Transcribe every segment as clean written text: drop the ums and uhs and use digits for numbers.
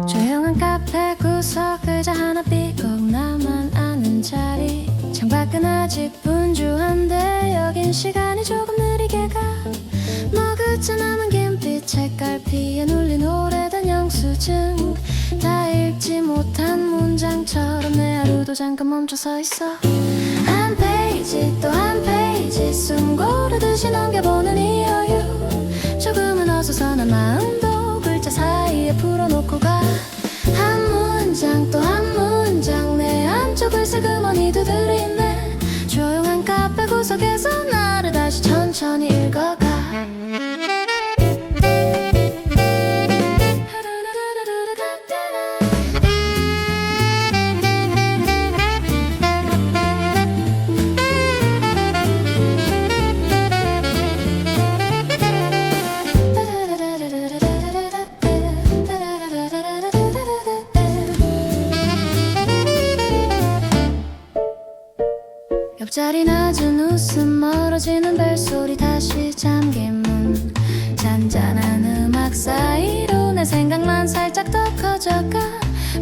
조용한 카페 구석 의자 하나 삐걱 나만 아는 자리 창밖은 아직 분주한데 여긴 시간이 조금 느리게 가 머그쳐 남은 김빛 책갈피에 눌린 오래된 영수증 다 읽지 못한 문장처럼 내 하루도 잠깐 멈춰 서 있어 한 페이지 또 한 페이지 숨 고르듯이 넘겨보는 이 여유 조금은 어수선한 마음도 글자 사이에 풀어놓고 가 한 문장 또 한 문장 내 한쪽을 슬그머니 두드리네 조용한 카페 구석에서 나를 다시 천천히 읽어가 옆자리 낮은 웃음 멀어지는 벨소리 다시 잠긴 문 잔잔한 음악 사이로 내 생각만 살짝 더 커져가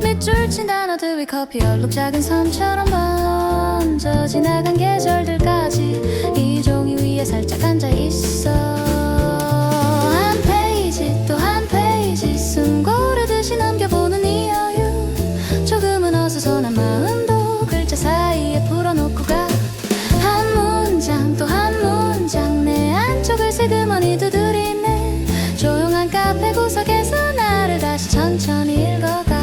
밑줄 친 단어들 위 커피 얼룩 작은 섬처럼 번져 지나간 계절들까지 이 종이 위에 살짝 앉아있어 한 페이지 또 한 페이지 숨 고르듯이 넘겨보는 이 여유 조금은 어수선한 마음도 글자 사이에 풀어놓고 가 또 한 문장 내 안쪽을 슬그머니 두드리네 조용한 카페 구석에서 나를 다시 천천히 읽어가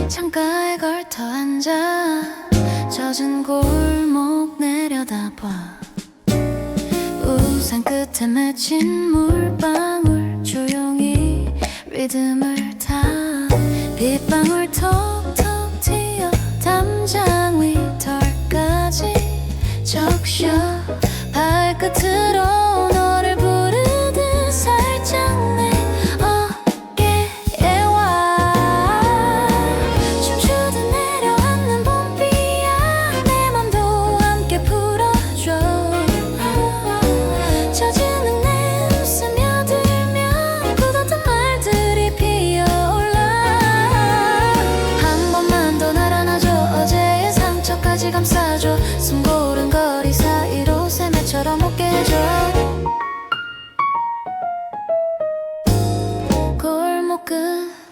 창가에 걸터 앉아 젖은 골목 내려다봐 우산 끝에 맺힌 물방울 조용히 리듬을 타 빗방울 톡톡 튀어 담장 위 털까지 적셔 발끝으로 너를 부르듯 살짝 내 어깨에 와 춤추듯 내려앉는 봄비야 내 맘도 함께 풀어줘 젖은 내 스며들면 굳었던 말들이 피어올라 한 번만 더 날 안아줘 어제의 상처까지 감싸줘 숨 고른 거리 사이로 새매처럼 웃게 해줘 골목 끝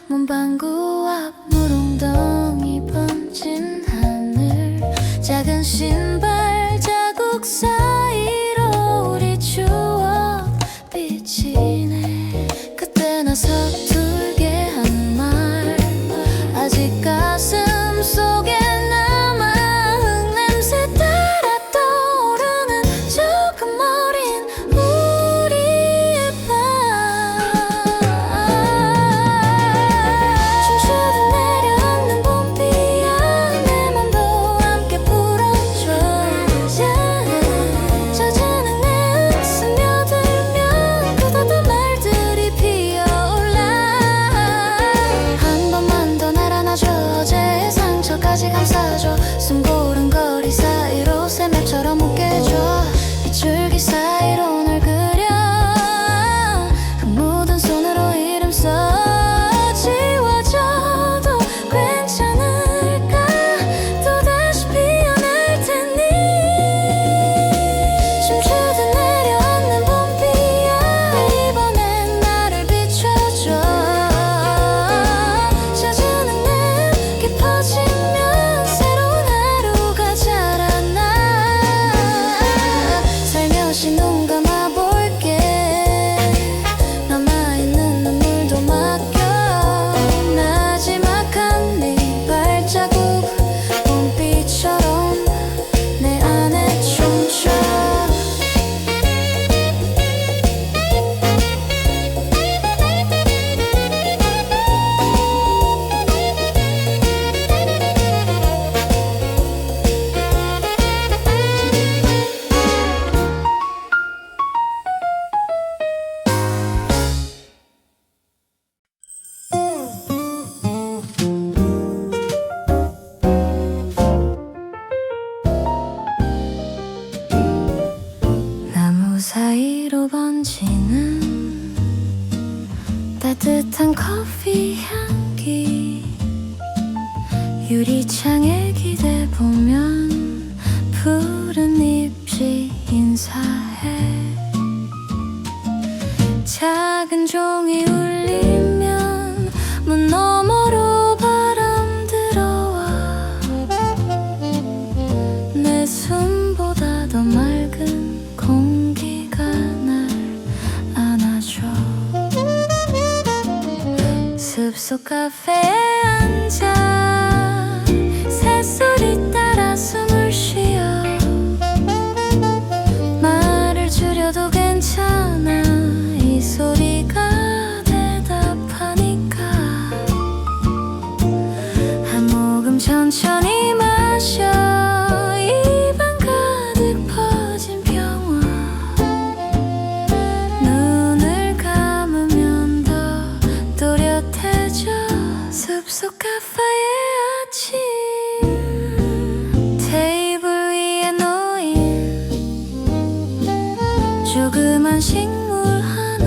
문방구 앞 물웅덩이 번진 하늘 작은 신발 자국 사이로 우리 추억 비치네 그때 나 서툴게 한 말 아직 가슴 속에 남아 흙냄새 따라 떠오르는 조금 어린 우리의 밤 춤추듯 내려앉는 봄비야 내 맘도 함께 풀어줘 따뜻한 커피 향기 유리창에 기대보면 푸른 잎이 인사해 작은 종이 울리면 문 너머로 바람 들어와 내 숨보다 더 맑은 공기가 날 안아줘 숲속 카페에 앉아 새소리 따라 숨을 쉬어 말을 줄여도 괜찮아 이 소리가 대답하니까 한 모금 천천히 마셔 입안 가득 퍼진 평화 눈을 감으면 더 또렷해져 숲속 카페의 아침 테이블 위에 놓인 조그만 식물 하나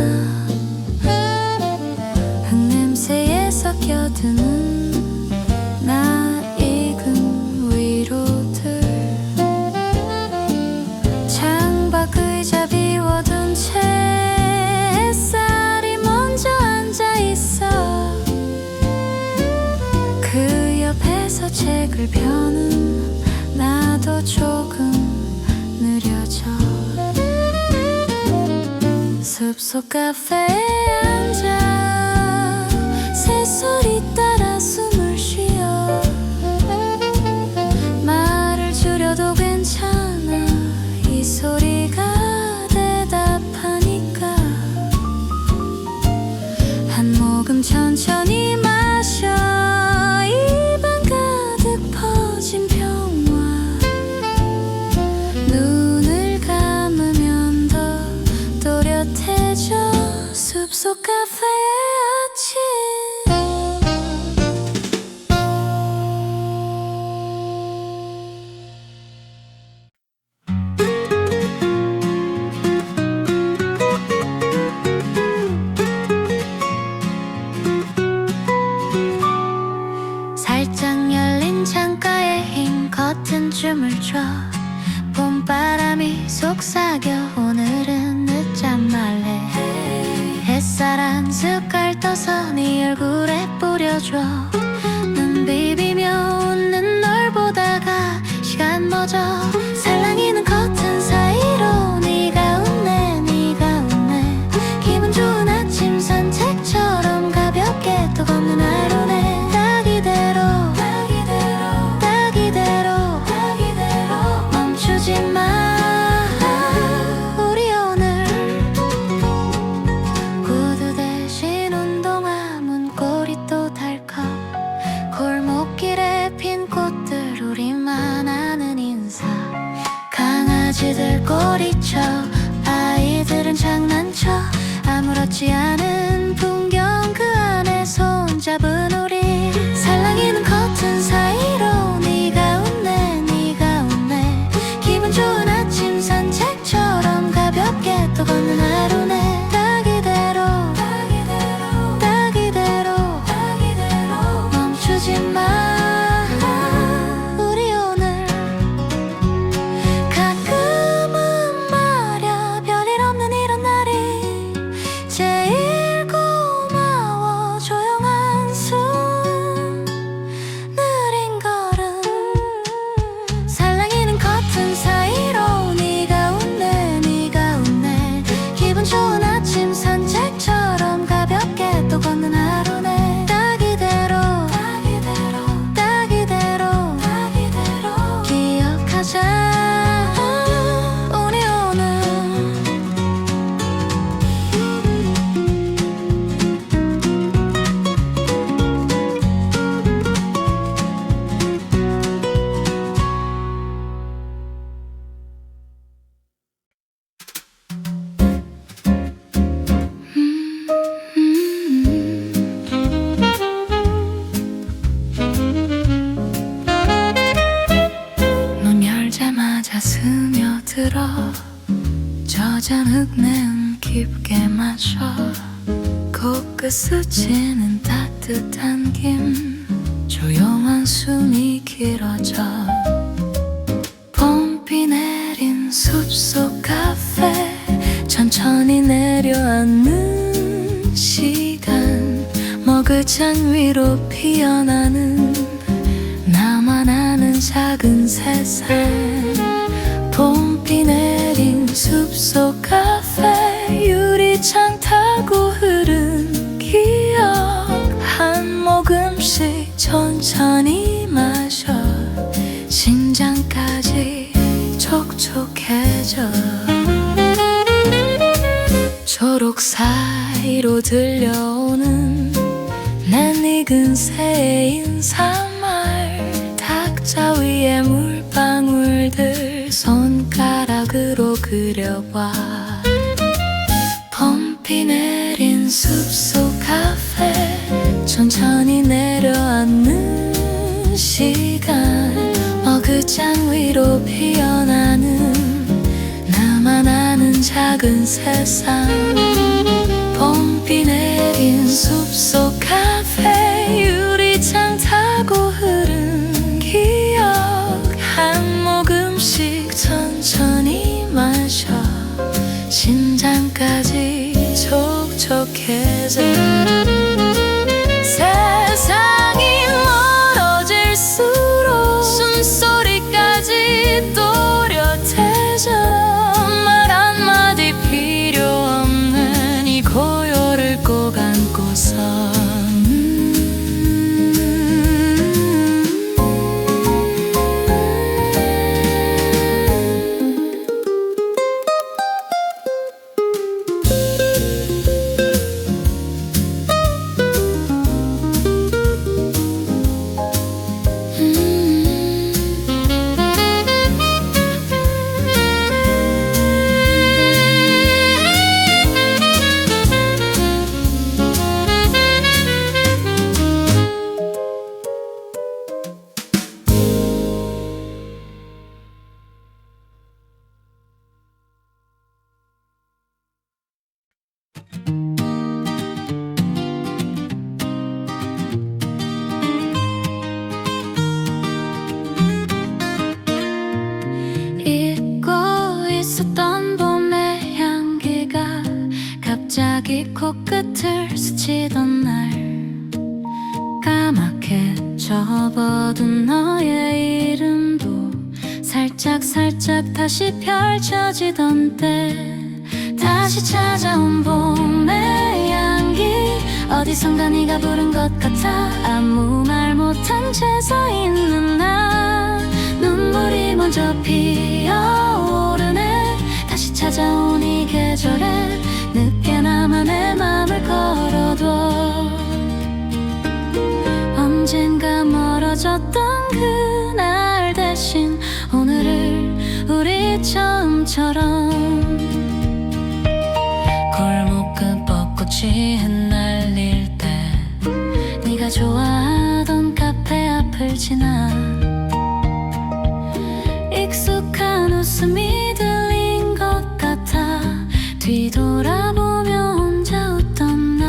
흙냄새에 섞여드는 낯익은 위로들 창밖 의자 비워둔 채 햇살이 먼저 앉아있어 그 옆에서 책을 펴는 나도 조금 느려져 숲속 카페에 앉아 새소리 따라 숨을 쉬어 말을 줄여도 괜찮아 이 소리가 대답하니까 한 모금 천천히 마셔 입안 가득 퍼진 평화 눈을 감으면 더 또렷해져 숲속 카페의 아침 살짝 열린 창가에 흰 커튼 춤을 춰 봄바람이 속삭여 오늘은 늦잠 말래 햇살 한 숟갈 떠서 네 얼굴에 뿌려줘 눈 비비며 웃는 널 보다가 시간 멎어 살랑이는 커튼 사이로 네가 웃네 네가 웃네 기분 좋은 아침 산책처럼 가볍게 또 걷는 하루네 딱 이대로 딱 이대로 멈추지 마 우리 오늘 구두 대신 운동화 문고리 또 달컥 골목길에 핀 꽃들 우리만 아는 인사 강아지들 꼬리쳐 아이들은 장난쳐 아무렇지 않은 풍경 그 안에 손잡은 우리 살랑이는 커튼 사이로 네가 웃네 네가 웃네 기분 좋은 아침 산책처럼 가볍게 또 걷는 하루네 딱 이대로 딱 이대로 멈추지 마 우리 오늘 가끔은 말야 별일 없는 이런 날이 제일 고마워 조용한 숨 느린 걸음 살랑이는 커튼 사이로 네가 웃네 네가 웃네 기분 좋은 아침 산책처럼 가볍게 또 걷는 하루네 딱 이대로 딱 이대로 기억하자 우리 오늘 문 열자마자 스며들어 저잔 흙내음 깊게 마셔 코끝 스치는 따뜻한 김, 조용한 숨이 길어져. 봄비 내린 숲속 카페, 천천히 내려앉는 시간. 머그잔 위로 피어나는 나만 아는 작은 세상. 봄비 내린 숲속 카페, 유리창 타고 흐른 기억. 한 모금씩 천천히 마셔, 심장까지 촉촉해져. 초록 사이로 들려오는 낯익은 새의 인사말. 탁자 위에 물방울들 손가락으로 그려봐. 봄비 내린 숲속 카페, 천천히 내려앉는 시간. 머그잔 위로 피어나는 나만 아는 작은 세상. 봄비 내린 숲속 카페, 유리창 타고 흐른 기억. 한 모금씩 천천히 마셔, 심장까지 촉촉해져. 세상이 멀어질수록 숨소리까지 또렷해져. 말 한마디 필요 없는 이 고요를 꼭 안고서. 갑자기 코끝을 스치던 날, 까맣게 접어둔 너의 이름도 살짝 다시 펼쳐지던 때. 다시 찾아온 봄의 향기, 어디선가 네가 부른 것 같아. 아무 말 못한 채 서 있는 나, 눈물이 먼저 피어오르네. 다시 찾아온 이 계절에 늦게나마 내 맘을 걸어둬. 언젠가 멀어졌던 그날 대신 오늘을 우리 처음처럼. 골목 끝 벚꽃이 흩날릴 때 네가 좋아하던 카페 앞을 지나. 익숙한 웃음이 들린 것 같아. 뒤돌아보며 혼자 웃던 나.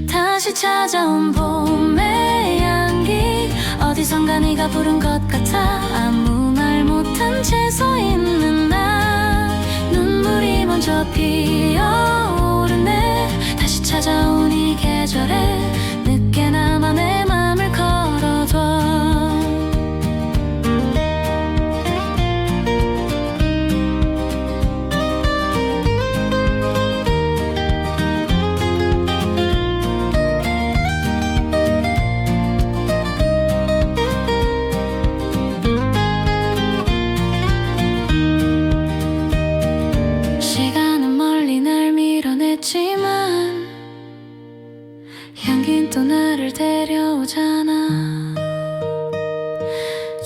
다시 찾아온 봄의 향기, 어디선가 네가 부른 것 같아. 아무 말 못한 채 서 있는 나, 눈물이 먼저 피어오르네. 다시 찾아온 이 계절에 늦게나마 내 맘을 걸어둬. 향긴 또 나를 데려오잖아.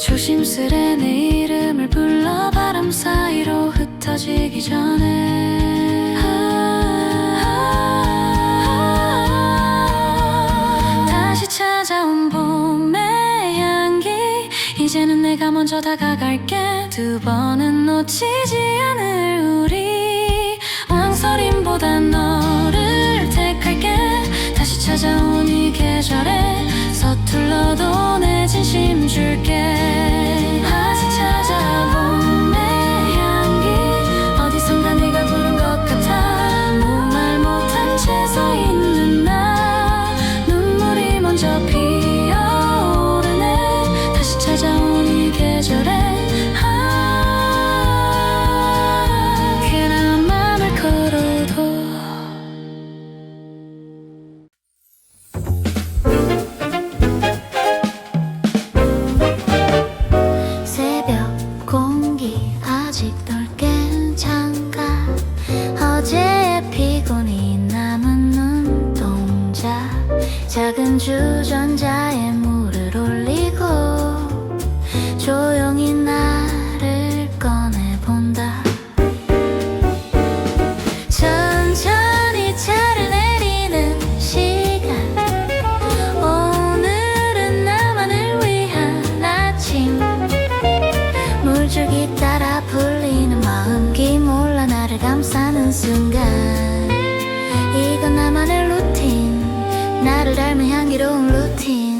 조심스레 내 이름을 불러 바람 사이로 흩어지기 전에. 다시 찾아온 봄의 향기, 이제는 내가 먼저 다가갈게. 두 번은 놓치지 않을 우리. 서림보단 너를 택할게. 다시 찾아온 이 계절에 서툴러도 내 진심 줄게. 다시 찾아본 내 향기 어디선가 네가 부른 것 같아. 아무 말 못한 채 서 있는 나 눈물이 먼저 피어오르네. 다시 찾아온 이 계절에 괜한 맘을 걸어도 새벽 공기 아직 덜 깬 창가 어제의 피곤이 남은 눈동자 작은 주전자에 물을 올리고 조용히 나를 꺼내본다. 천천히 차를 내리는 시간 오늘은 나만을 위한 아침 물줄기 따라 풀리는 마음기 몰라 나를 감싸는 순간 이건 나만의 루틴 나를 닮은 향기로운 루틴.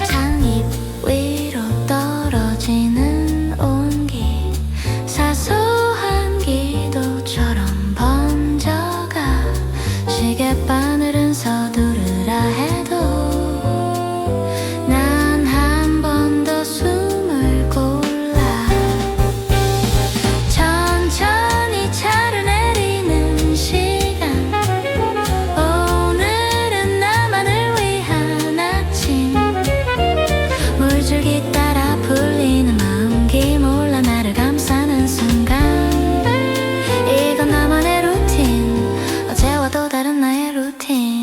장입 위로 떨어지는 온기 사소한 기도처럼 번져가 시계바늘은 서두르라 해도 난 한 번 더 숨을 골라. 천천히 차를 내리는 시간 오늘은 나만을 위한 아침 물줄기 따라 풀리는 마음기 몰라 나를 감싸는 순간 이건 나만의 루틴 어제와 또 다른 나의 루틴.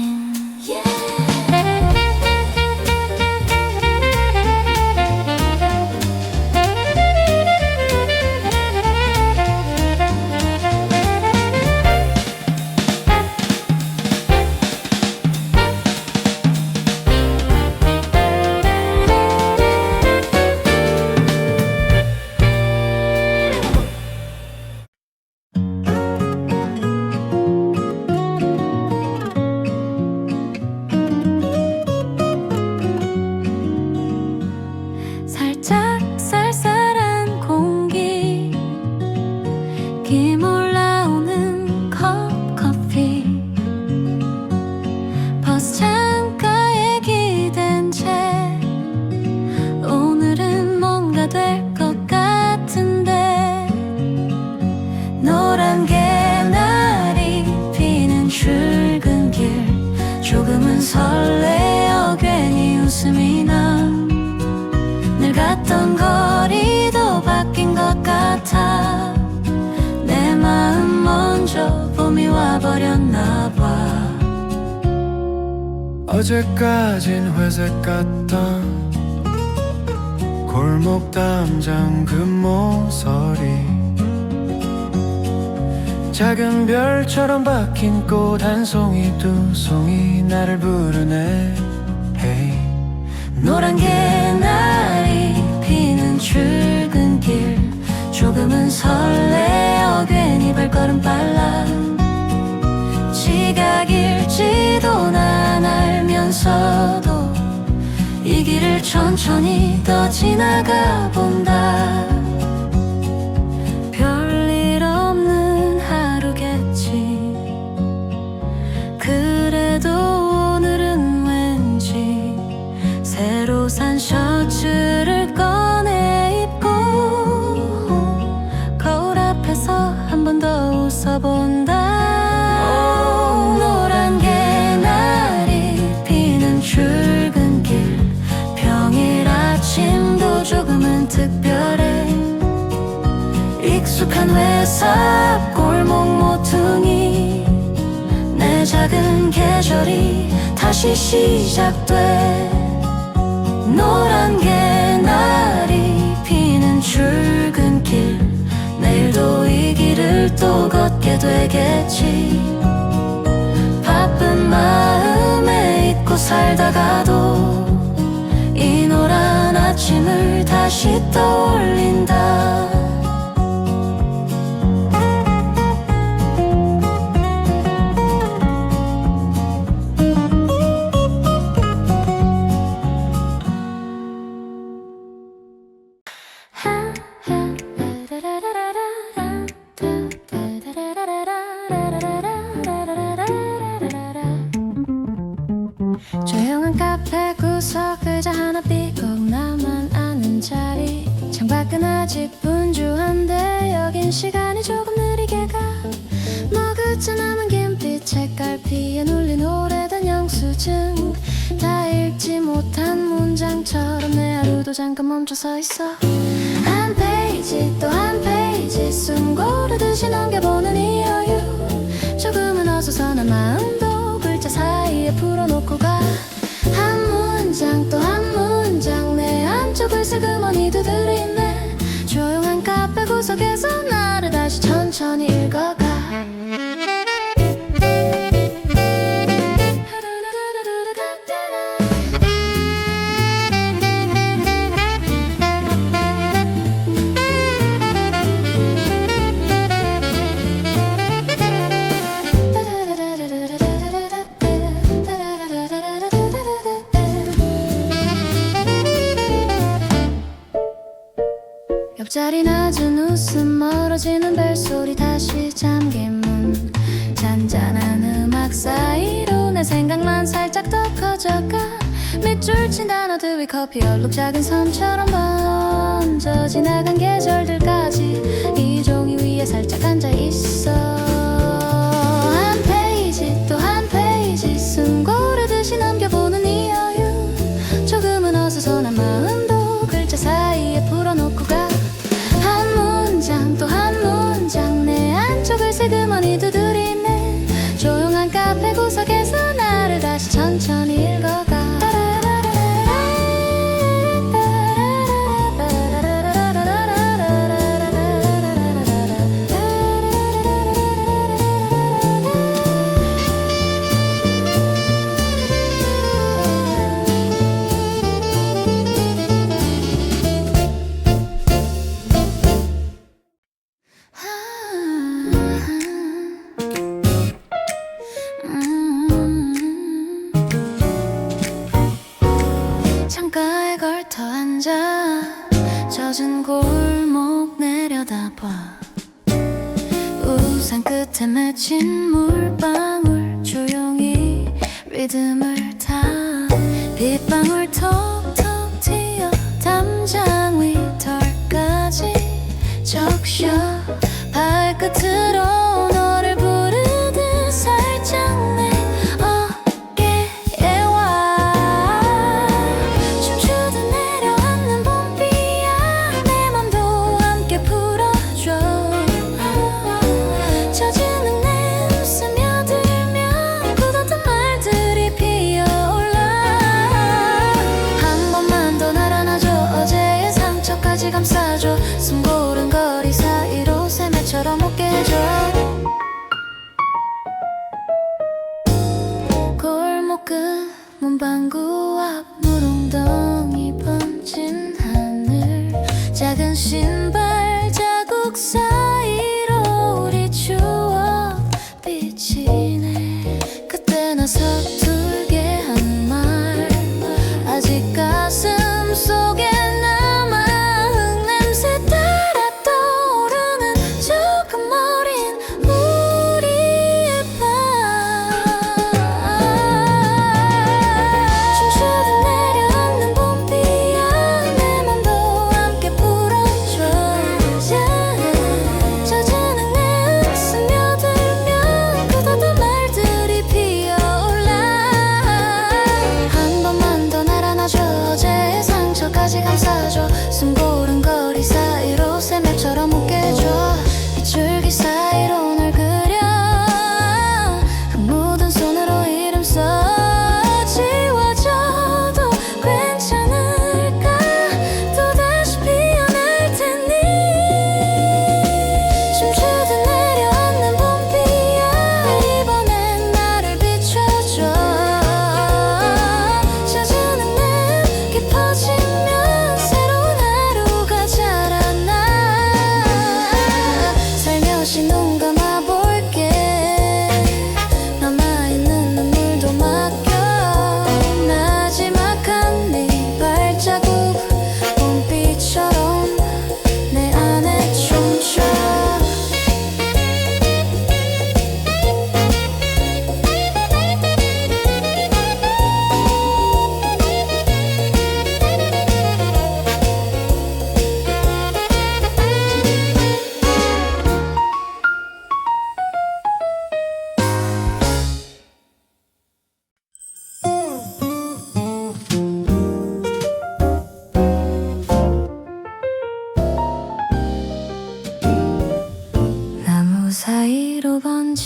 살짝 쌀쌀한 공기 김 올라오는 컵커피 버스 창가에 기댄 채 오늘은 뭔가 될 것 같은데 노란 개나리 피는 출근길 조금은 설레어 괜히 웃음이 나. 늘 갔던 거리도 바뀐 것 같아. 내 마음 먼저 봄이 와버렸나 봐. 어제까진 회색 같던 골목 담장 그 모서리 작은 별처럼 박힌 꽃 한 송이 두 송이 나를 부르네. Hey. 노란 개나리 피는 출근길 조금은 설레어 괜히 발걸음 빨라. 지각일지도 난 알면서도 이 길을 천천히 더 지나가 본다. 별일 없는 하루겠지. 그래도 오늘은 왠지 새로 산 셔츠를 꺼내 입고 거울 앞에서 한 번 더 웃어본다. 노란 개나리 피는 출근길 평일 아침도 조금은 특별해. 익숙한 회사 앞 골목 모퉁이 내 작은 계절이 다시 시작돼. 노란 개나리 피는 출근길 내일도 이 길을 또 걷게 되겠지. 바쁜 마음에 잊고 살다가도 이 노란 아침을 다시 떠올린다. 조용한 카페 구석 의자 하나 삐걱 나만 아는 자리 창밖은 아직 분주한데 여긴 시간이 조금 느리게 가. 머그쳐 남은 김빛 책갈피에 눌린 오래된 영수증 다 읽지 못한 문장처럼 내 하루도 잠깐 멈춰서 있어. 한 페이지 또 한 페이지 숨 고르듯이 넘겨보는 이 여유 조금은 어수선한 마음도 글자 사이에 풀어놓고 가. 한 문장 또 한 문장 내 한쪽을 슬그머니 두드리네. 조용한 카페 구석에서 나를 다시 천천히 읽어가. 옆자리 낮은 웃음 멀어지는 벨소리 다시 잠긴 문 잔잔한 음악 사이로 내 생각만 살짝 더 커져가. 밑줄 친 단어들 위 커피 얼룩 작은 섬처럼 번져 지나간 계절들까지 이 종이 위에 살짝 앉아있어. 한 페이지 또 한 페이지 숨 고르듯이 넘겨보는 이 여유 조금은 어수선한 마음도 글자 사이에 풀어놓고 가. 한 문장 또 한 문장 내 안쪽을 슬그머니 두드리네. 조용한 카페 구석에서 나를 다시 천천히 읽어가. 창가에 걸터 앉아 젖은 골목 내려다봐. 우산 끝에 맺힌 물방울 조용히 리듬을 타. 빗방울 톡톡 튀어 담장 위 털까지 적셔. 발끝으로 너를 부르듯 살짝 내 어깨에 와. 춤추듯 내려앉는 봄비야 내 맘도 함께 풀어줘. 젖은 내 스며들면 굳었던 말들이 피어올라. 한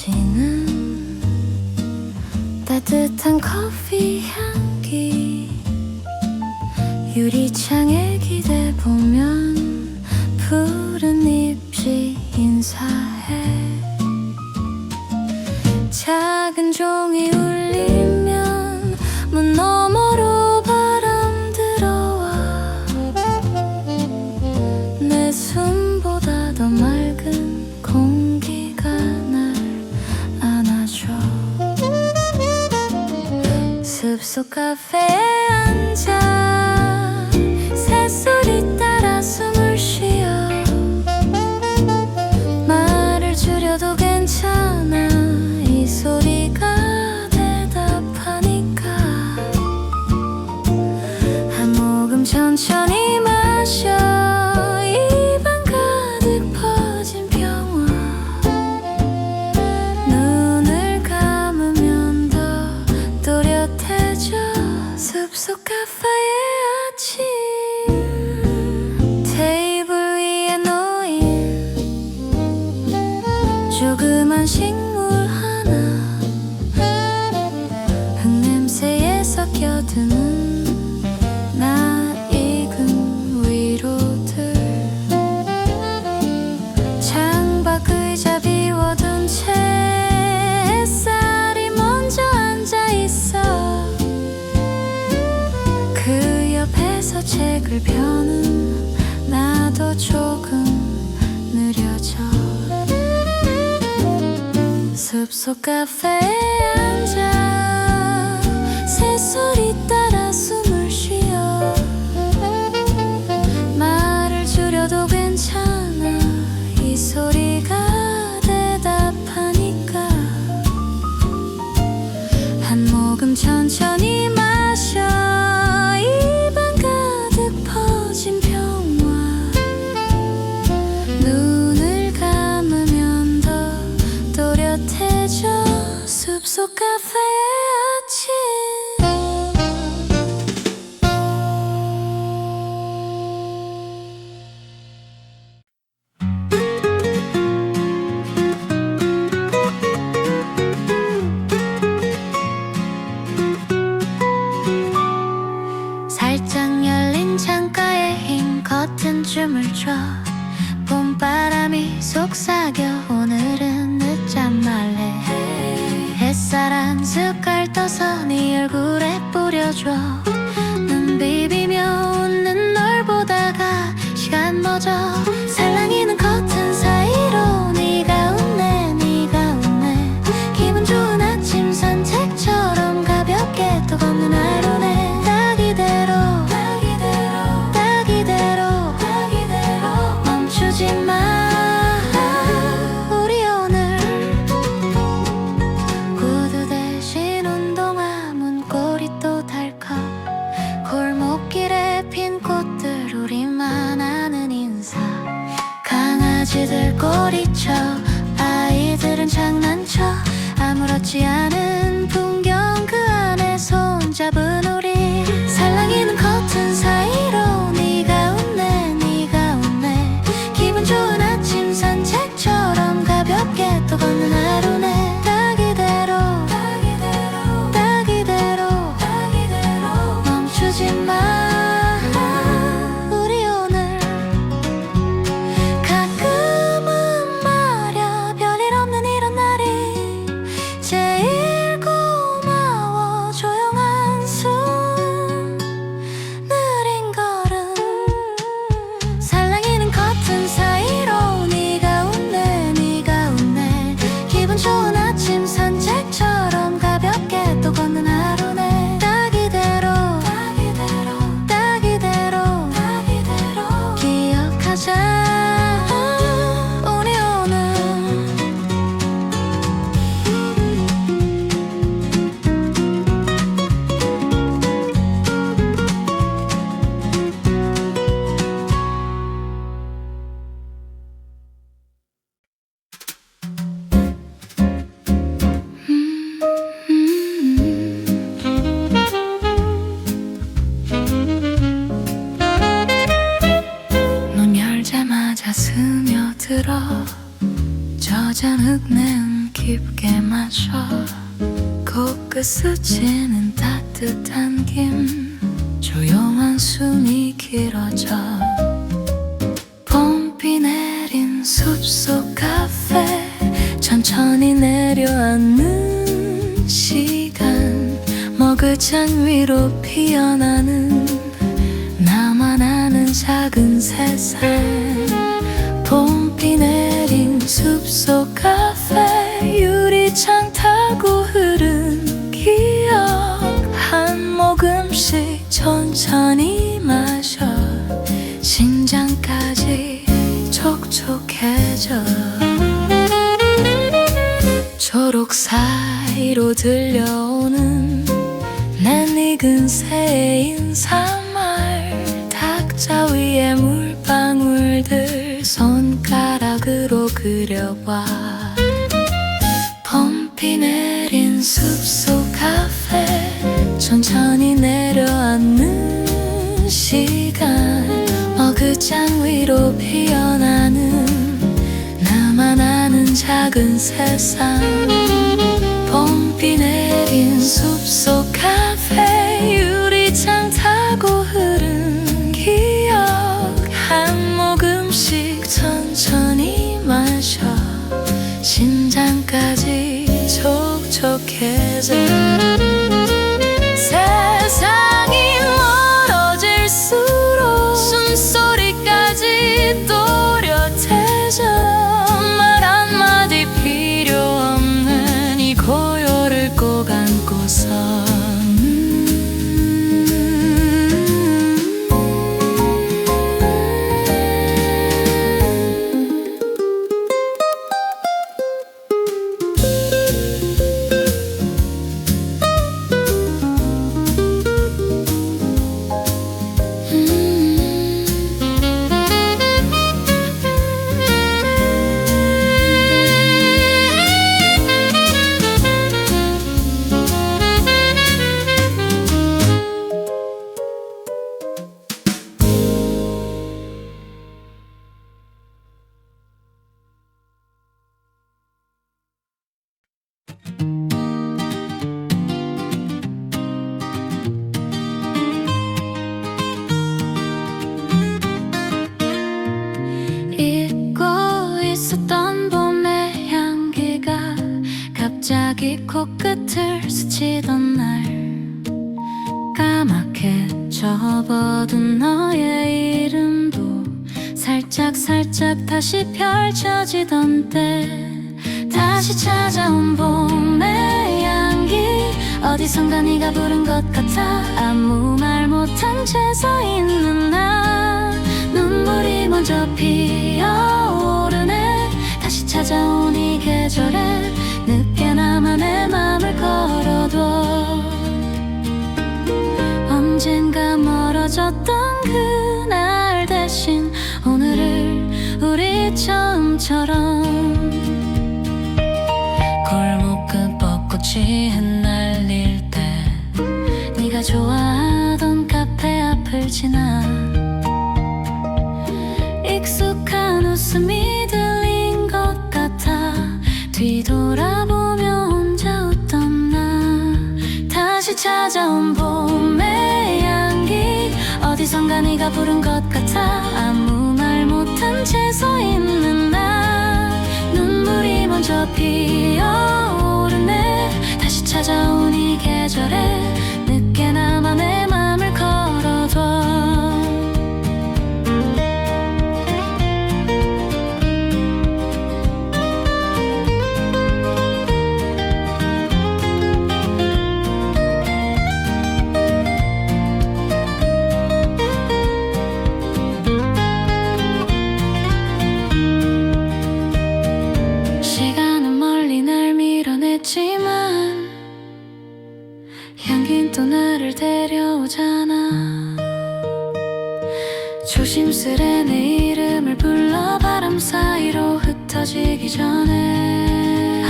번지는 따뜻한 커피 향기 유리창에 기대보면 푸른 잎이 인사해 작은 종이 울리면 문 너머로 바람 들어와 내 숨보다 더 맑은 공기가 날 안아줘 숲속 카페에 앉아 새소리 따라 숨을 쉬어 말을 줄여도 괜찮아 이 소리가 대답하니까 한 모금 천천히 마셔 입안 가득 퍼진 평화 눈을 감으면 더 또렷해져 숲속 카페의 아침 테이블 위에 놓인 조그만 식물 하나 흙냄새에 섞여드는 낯익은 위로들 창밖 의자 비워둔 채 햇살이 먼저 앉아있어 그 옆에서 책을 펴는 나도 조금 느려져 숲속 카페에 앉아 새소리 따라 숨을 쉬어 말을 줄여도 괜찮아 이 소리가 대답하니까 한 모금 천천히 마셔 입안 가득 퍼진 평화 눈을 감으면 더 또렷해져 숲속 카페의 아침 살짝 열린 창가에 흰 커튼 춤을 춰 봄바람이 속삭여 오늘은 늦잠 말래 햇살 한 숟갈 떠서 네 얼굴에 뿌려줘 눈 비비며 웃는 널 보다가 시간 멎어 살랑이는 커튼 사이로 네가 웃네 기분 좋은 아침 산책처럼 가볍게 또 걷는 하루네 딱 이대로 멈추지 마 우리 오늘 구두 대신 운동화 문고리 또 달컥 골목길에 핀 꽃들 우리만 아는 인사 깊게 마셔 코끝 스치는 따뜻한 김 조용한 숨이 길어져 봄비 내린 숲속 카페 천천히 내려앉는 시간 머그잔 위로 피어나는 나만 아는 작은 세상 봄비 내린 숲속 카페 유리창 타고 흐른 기억 한 모금씩 천천히 마셔 심장까지 촉촉해져 초록 사이로 들려오는 낯익은 새의 인사말 탁자 위에 물방울들 손가락으로 그려봐 봄비 내린 숲속 카페 천천히 내려앉는 시간 머그잔 위로 피어나는 나만 아는 작은 세상 봄비 내린 숲속 카페 유리창 타고 흐른 기억 한 모금씩 천천히 마셔 심장까지 촉촉해져 세상이 멀어질수록 숨소리까지 또렷해져 말 한마디 필요 없는 이 고요를 꼭 안고서 갑자기 코끝을 스치던 날 까맣게 접어둔 너의 이름도 살짝 다시 펼쳐지던 때 다시 찾아온 봄의 향기 어디선가 네가 부른 것 같아 아무 말 못한 채 서 있는 나 눈물이 먼저 피어오르네 다시 찾아온 이 계절에 늦게나마 내 맘을 걸어둬 언젠가 멀어졌던 그날 대신 오늘을 우리 처음처럼 골목 끝 벚꽃이 흩날릴 때 네가 좋아하던 카페 앞을 지나 익숙한 웃음이 들린 것 같아 뒤돌아보며 혼자 웃던 나 다시 찾아온 봄의 향기 어디선가 네가 부른 것 같아 아무 말 못한 채 서 있는 나 눈물이 먼저 피어오르네 다시 찾아온 이 계절에 늦게나마 내 맘을 걸어둬 향긴 또 나를 데려오잖아 조심스레 내 이름을 불러 바람 사이로 흩어지기 전에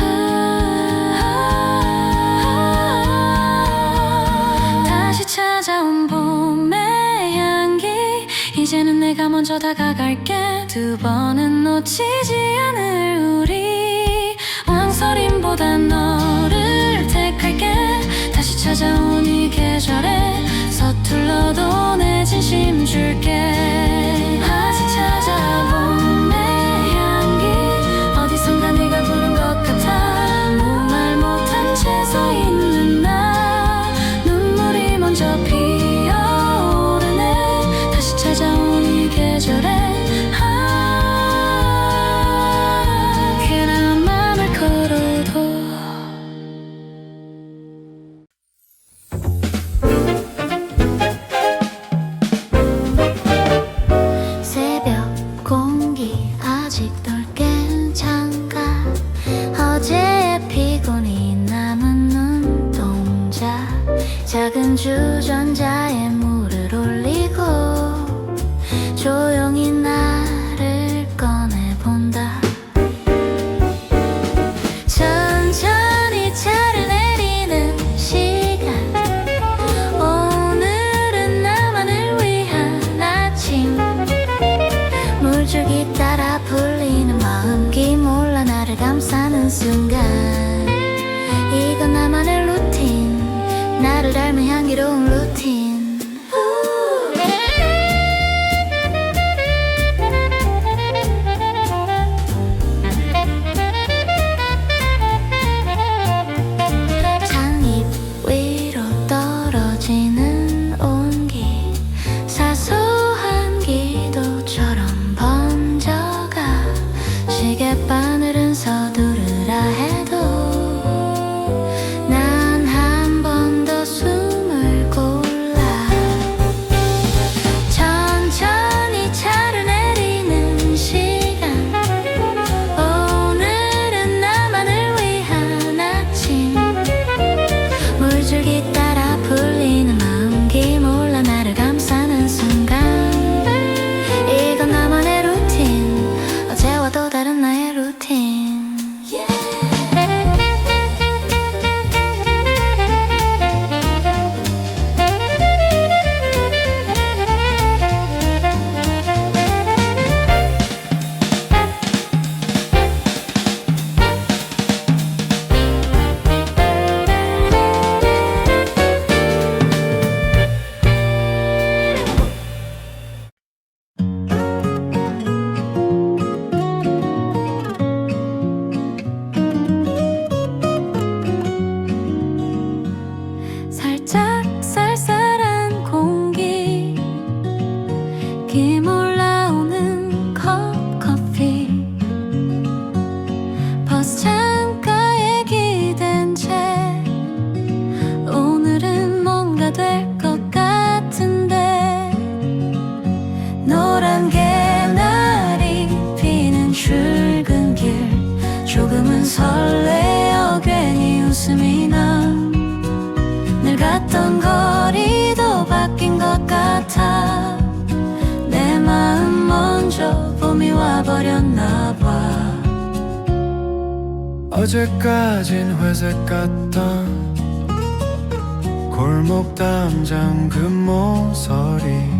다시 찾아온 봄의 향기 이제는 내가 먼저 다가갈게 두 번은 놓치지 않을 우리 망설임 찾아온 이 계절에 서툴러도 내 진심 줄게. 아직 찾아본 내 향기 어디선가 네가 부른 것 같아. 아무 말 못한 채 서 있는 나 눈물이 먼저 피어오르네. 다시 찾아온 이 계절에 괜한 맘을 걸어도 새벽 공기 아직 덜 괜찮가. 어제의 피곤이 남은 눈동자 작은 주전자에 물을 올리고 조용히 나를 꺼내본다. 천천히 차를 내리는 시간 오늘은 나만을 위한 아침. 물줄기 따라 풀리는 마음기 몰라 나를 감싸는 순간 이건 나만의 루틴. 나를 닮은 향기로운 루틴. 장입 위로 떨어지는 온기 사소한 기도처럼 번져가. 시계바늘은 서두르라 해도 난 한 번 더 숨을 골라. 천천히 차를 내리는 시간 오늘은 나만을 위한 아침. 물줄기 따라 풀리는 마음기 몰라 나를 감싸는 순간 이건 나만의 루틴. 어제와 또 다른 나의 루틴. 살짝 쌀쌀한 공기 김 올라오는 컵커피 버스 창가에 기댄 채 오늘은 뭔가 될 것 같은데. 노란 개나리 피는 출근길 조금은 설레어 괜히 웃음이 나. 늘 갔던 거리도 바뀐 것 같아. 내 마음 먼저 봄이 와버렸나 봐. 어제까진 회색 같던 골목 담장 그 모서리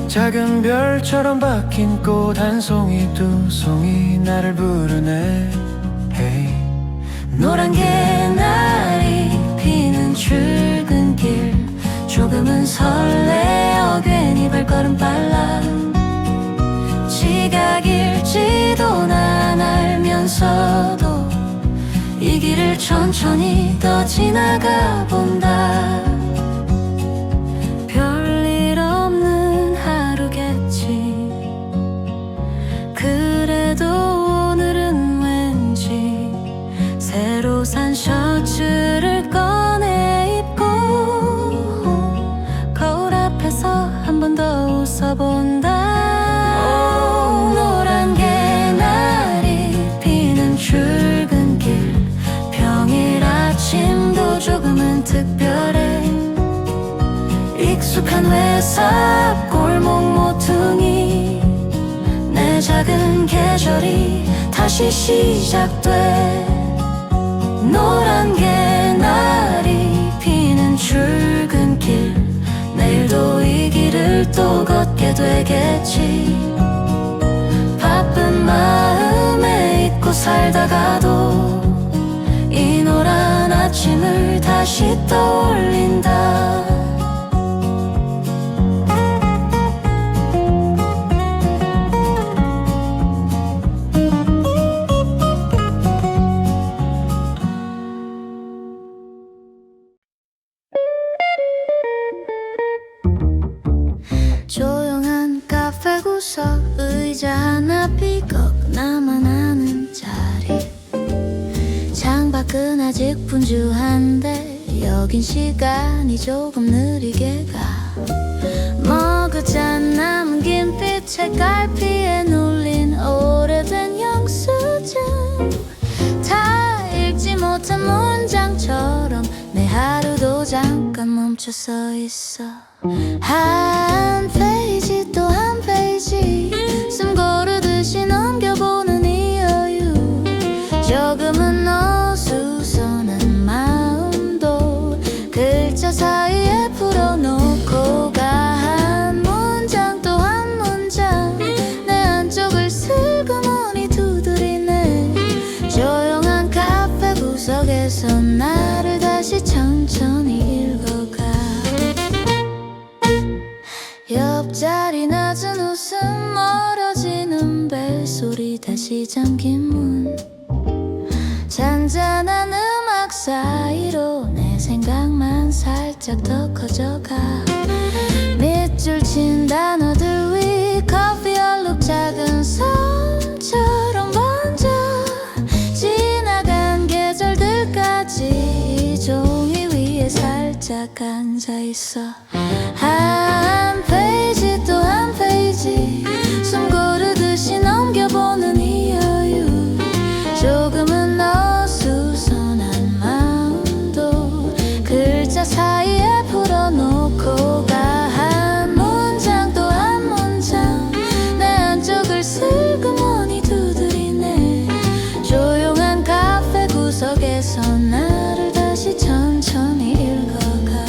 작은 별처럼 박힌 꽃 한 송이 두 송이 나를 부르네. Hey. 노란 개나리 피는 출근길 조금은 설레어 괜히 발걸음 빨라. 지각일지도 난 알면서도 이 길을 천천히 더 지나가 본다. 별일 없는 하루겠지. 그래도 오늘은 왠지 새로 산 셔츠를 꺼내 입고 거울 앞에서 한 번 더 웃어본다. 노란 개나리 피는 출근길 평일 아침도 조금은 특별해. 익숙한 회사 앞 골목 모퉁이 내 작은 계절이 다시 시작돼. 노란 개나리 피는 출근길 내일도 이 길을 또 걷게 되겠지. 바쁜 마음에 잊고 살다가도 이 노란 아침 마음을 다시 떠올린다. 조용한 카페 구석 의자 하나 삐걱 나만 아는 자리. 창밖은 아직 분주한데 여긴 시간이 조금 느리게 가. 머그잔 남긴 빛의 깔피에 눌린 오래된 영수증. 다 읽지 못한 문장처럼 내 하루도 잠깐 멈춰 서 있어. 한 페이지 또 한 페이지 숨 고르듯이 넘겨보는 이 여유. 조금은 어수선한 마음도 글자 사이에 풀어놓고 가. 한 문장 또 한 문장 내 안쪽을 슬그머니 두드리네. 조용한 카페 구석에서 나를 다시 천천히 읽어가. 옆자리 낮은 웃음 멀어지는 벨소리 다시 잠긴 문. 잔잔한 음악 사이로 내 생각만 살짝 더 커져가. 밑줄 친 단어들 위 커피 얼룩 작은 선처럼 번져. 지나간 계절들까지 이 종이 위에 살짝 앉아있어. 한 페이지 또 한 페이지 숨 고르듯이 넘겨보는 이 여유. 조금은 어수선한 마음도 글자 사이에 풀어놓고 가. 한 문장 또 한 문장 내 안쪽을 슬그머니 두드리네. 조용한 카페 구석에서 나를 다시 천천히 읽어가.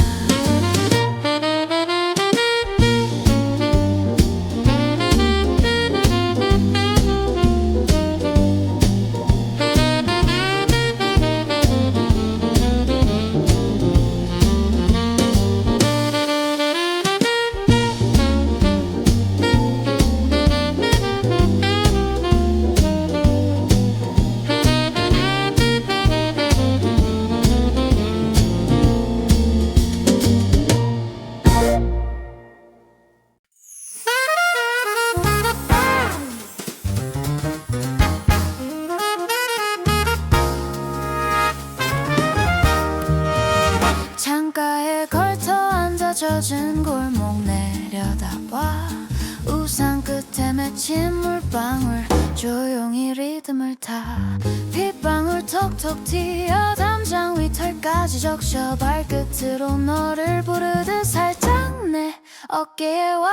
창가에 걸터 앉아 젖은 골목 내려다봐. 우산 끝에 맺힌 물방울 조용히 리듬을 타. 빗방울 톡톡 튀어 담장 위 털까지 적셔. 발끝으로 너를 부르듯 살짝 내 어깨에 와.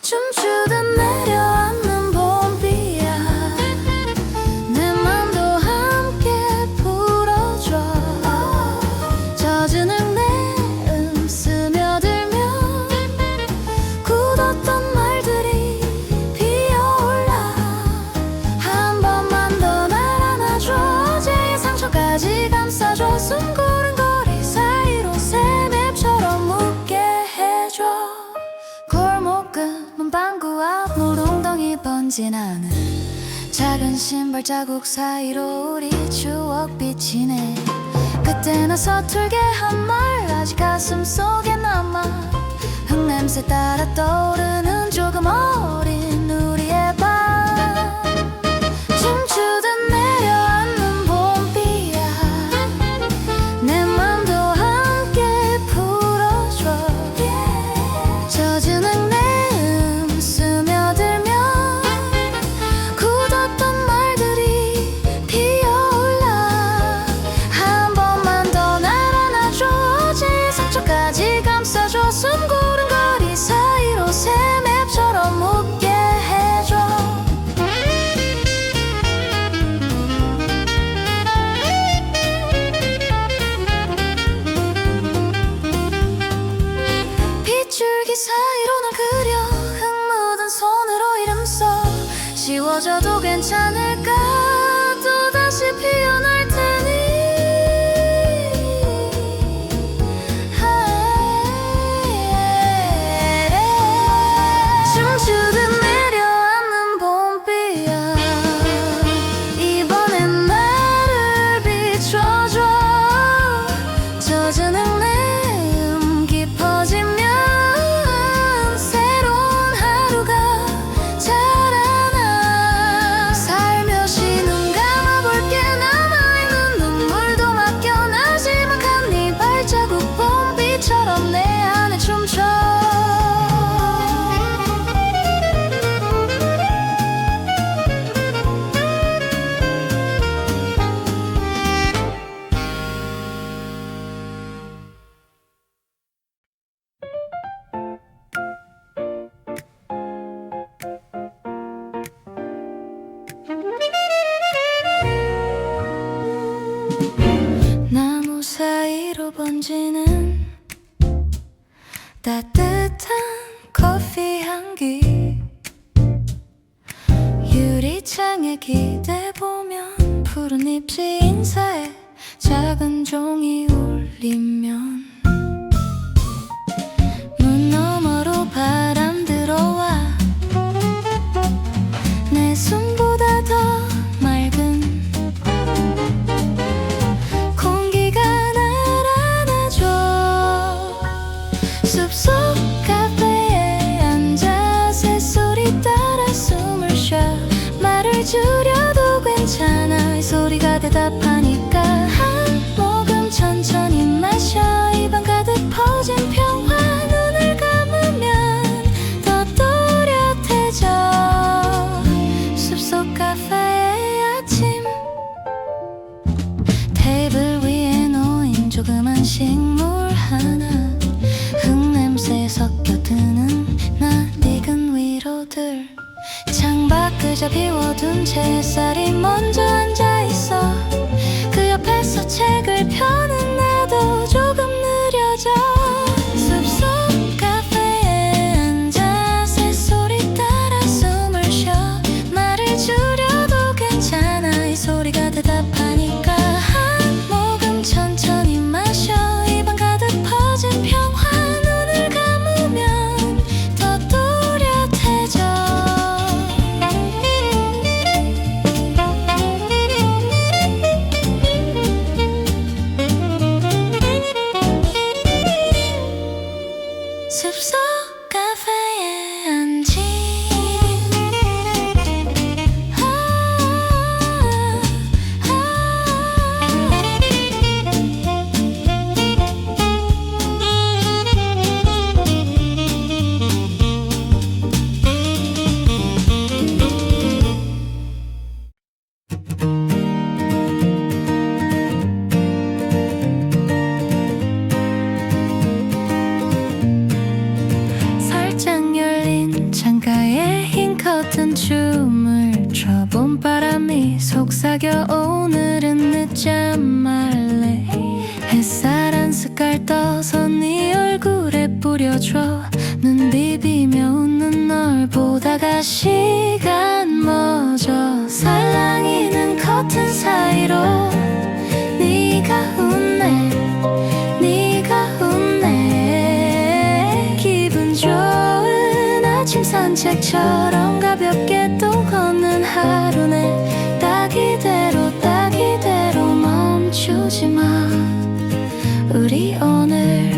춤추듯 내려앉는 봄비야. 내 맘도 함께 불어줘. 젖은 흙내음 스며들며 굳었던 말들이 피어올라. 한 번만 더 날 안아줘. 어제의 상처까지 감싸줘. 숨 고른 거리 사이로 새맵처럼 묻게 해줘. 골목 끝 문방구 앞 물웅덩이 번지나는 작은 신발 자국 사이로 우리 추억 비치네. 그때 나 서툴게 한 말 아직 가슴 속에 남아. 흙냄새 따라 떠오르는 조금 어린 우리의 밤. 춤추듯 내려앉는 봄비야. 내 맘도 함께 풀어줘. 젖은 흙내음 스며들며 굳었던 말들이 피어올라. 한 번만 더 날 안아줘. 어제의 상처까지 감싸줘. 숨 고른 거리 사이로 새맵처럼 묻게 사이로 번지는 따뜻한 커피 향기 유리창에 기대보면 푸른 잎이 인사해 작은 종이 울리면 문 너머로 바람 들어와 내 손보다 더 맑은 공기가 날 안아줘 숲속 카페에 앉아 새소리 따라 숨을 쉬어 말을 줄여도 괜찮아 이 소리가 대답하니까 한 모금 천천히 마셔 입안 가득 퍼진 평화 눈을 감으면 더 또렷해져 숲속 카페의 아침 테이블 위에 놓인 조그만 식물 하나 흙냄새 섞여 드는 낯익은 위로들 창밖 그저 비워둔 채 햇살이 먼저 앉아있어 그 옆에서 책을 펴는 나도 조금 느려져 숲속 카페에 앉아 새소리 따라 숨을 쉬어 말을 줄여도 괜찮아 이 소리가 대답하니까 한 모금 천천히 마셔 입안 가득 퍼진 평화 눈을 감으면 더 또렷해져 숲속 카페에 앉힌 살짝 열린 창가에 흰 커튼 춤을 춰 봄바람이 속삭여 오늘은 늦잠 말래 햇살 한 스칼 떠서 네 얼굴에 뿌려줘 눈 비비며 웃는 널 보다가 시간 멎어 살랑이는 커튼 사이로 네가 웃네 네가 웃네 기분 좋은 아침 산책처럼 가볍게 또 걷는 하루네 딱 이대로 멈추지 마 우리 오늘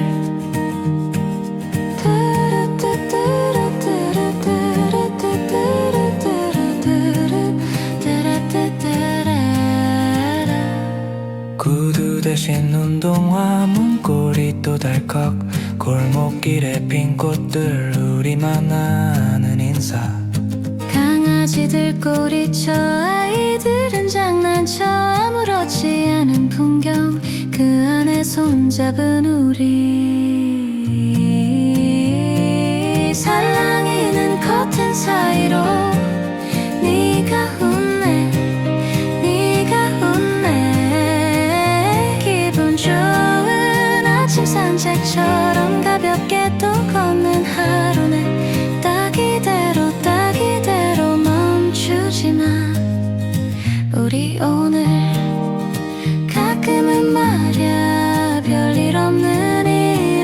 구두 대신 운동화 문고리 또 달컥 골목길에 핀 꽃들 우리만 아는 인사 강아지들 꼬리쳐 아이들은 장난쳐 아무렇지 않은 풍경 그 안에 손잡은 우리 살랑이는 커튼 사이로 네가 웃네 네가 웃네 기분 좋은 아침 산책처럼 가볍게 또 걷는 하루네 딱 이대로 멈추지 마 우리 오늘 가끔은 말야 별일 없는 일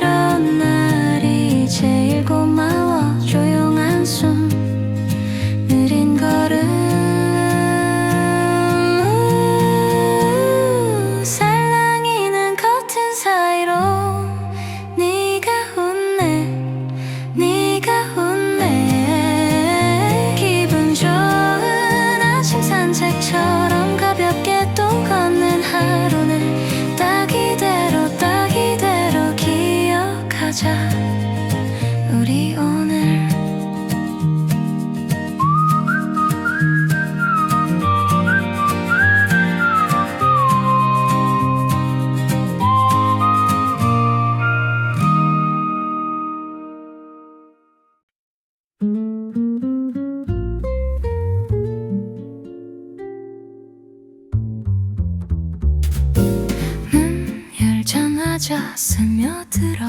찾아 스며들어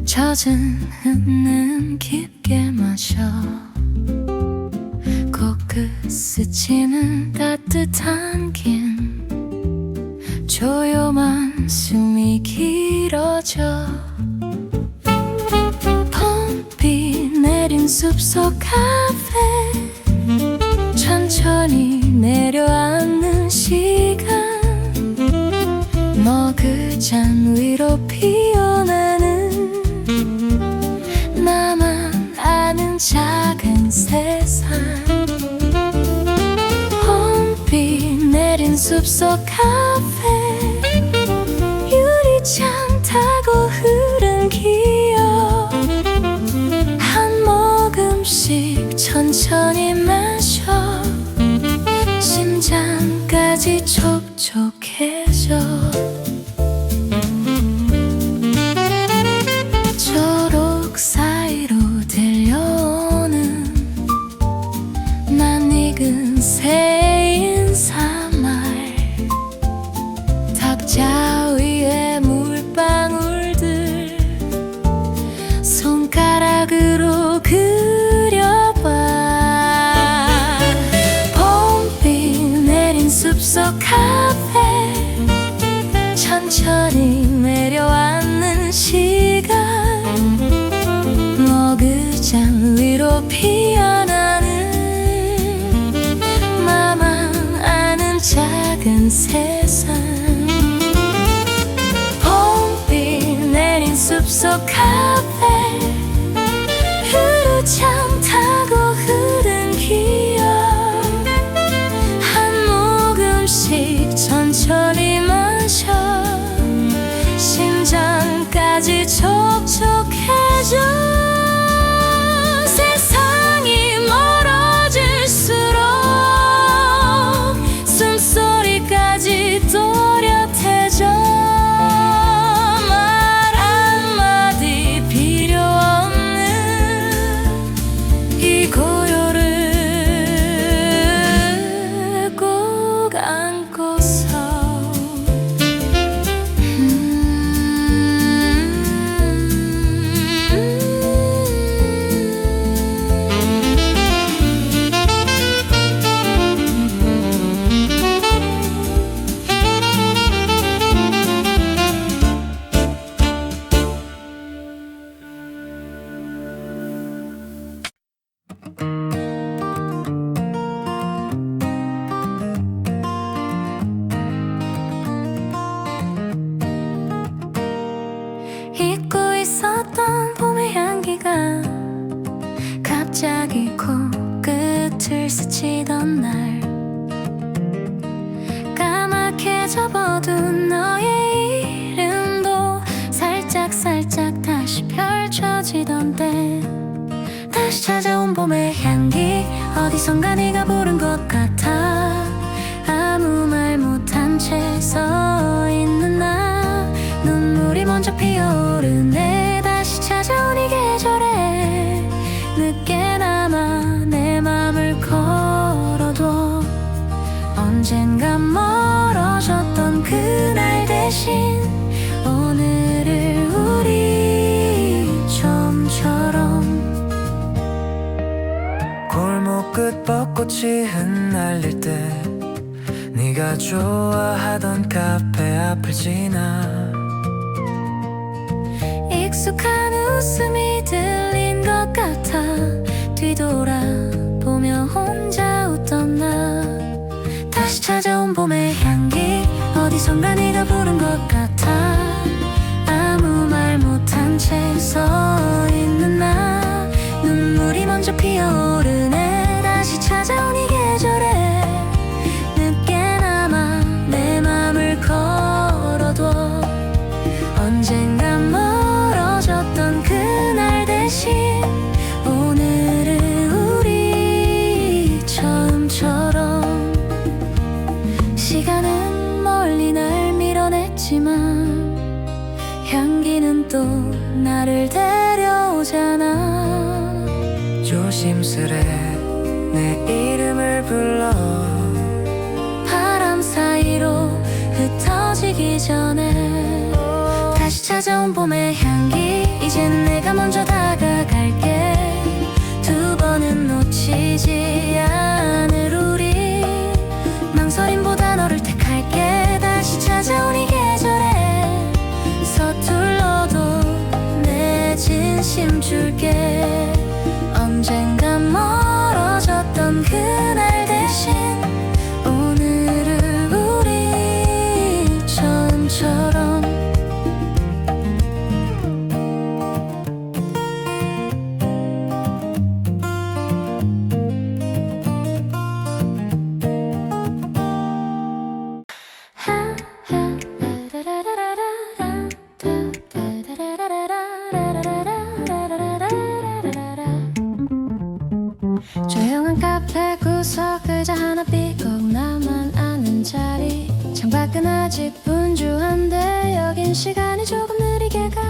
젖은 흙는 깊게 마셔 코끝 스치는 따뜻한 김 조용한 숨이 길어져 봄비 내린 숲속 카페 천천히 내려앉는 시간 머그잔 위로 피어나는 나만 아는 작은 세상 봄비 내린 숲속 카페 유리창 타고 흐른 기억 한 모금씩 천천히 마셔 심장까지 촉촉해져 초록 사이로 들려오는 낯익은 새 인사말 탁자 위에 물방울들 손가락으로 그려봐 봄비 내린 숲속 카페 천천히 내려앉는 시간 머그잔 위로 피어나는 나만 아는 작은 세상 봄비 내린 숲속 카페 유리창 타고 흐른 기억 한 모금씩 천천히 마셔 심장까지 촉촉해져 세상이 멀어질수록 숨소리까지 또렷해져 말 한마디 필요 없는 이 고요를 꼭 안고서 잊고 있었던 봄의 향기가 갑자기 코끝을 스치던 날 까맣게 접어둔 너의 이름도 살짝살짝 다시 펼쳐지던 때 다시 찾아온 봄의 향기 어디선가 네가 부른 것 같아 아무 말 못한 채 서 있는 나 눈물이 먼저 피어오르네 다시 찾아온 이 계절에 늦게나마 내 맘을 걸어둬 언젠가 멀어졌던 그날 대신 오늘을 우리 좀처럼 골목 끝 벚꽃이 흩날릴 때 네가 좋아하던 카페 앞을 지나 익숙한 웃음이 들린 것 같아 뒤돌아보며 혼자 웃던 나 다시 찾아온 봄의 향기 어디선가 네가 부른 것 같아 아무 말 못한 채 서 있는 나 눈물이 먼저 피어오르네 다시 찾아온 이 계절에 늦게나마 내 맘을 걸어둬 언젠가 멀어졌던 그날 대신 오늘은 우리 처음처럼 시간은 멀리 날 밀어냈지만 향기는 또 나를 데려오잖아 조심스레 내 이름을 불러 바람 사이로 흩어지기 전에 찾아온 봄의 향기 이젠 내가 먼저 다가갈게 두 번은 놓치지 않을 우리 망설임보다 너를 택할게 다시 찾아온 이 계절에 서툴러도 내 진심 줄게 언젠가 멀어졌던 그날 대신 오늘을 우리 처음처럼 조용한 카페 구석 의자 하나 삐걱 나만 아는 자리 창밖은 아직 분주한데 여긴 시간이 조금 느리게 가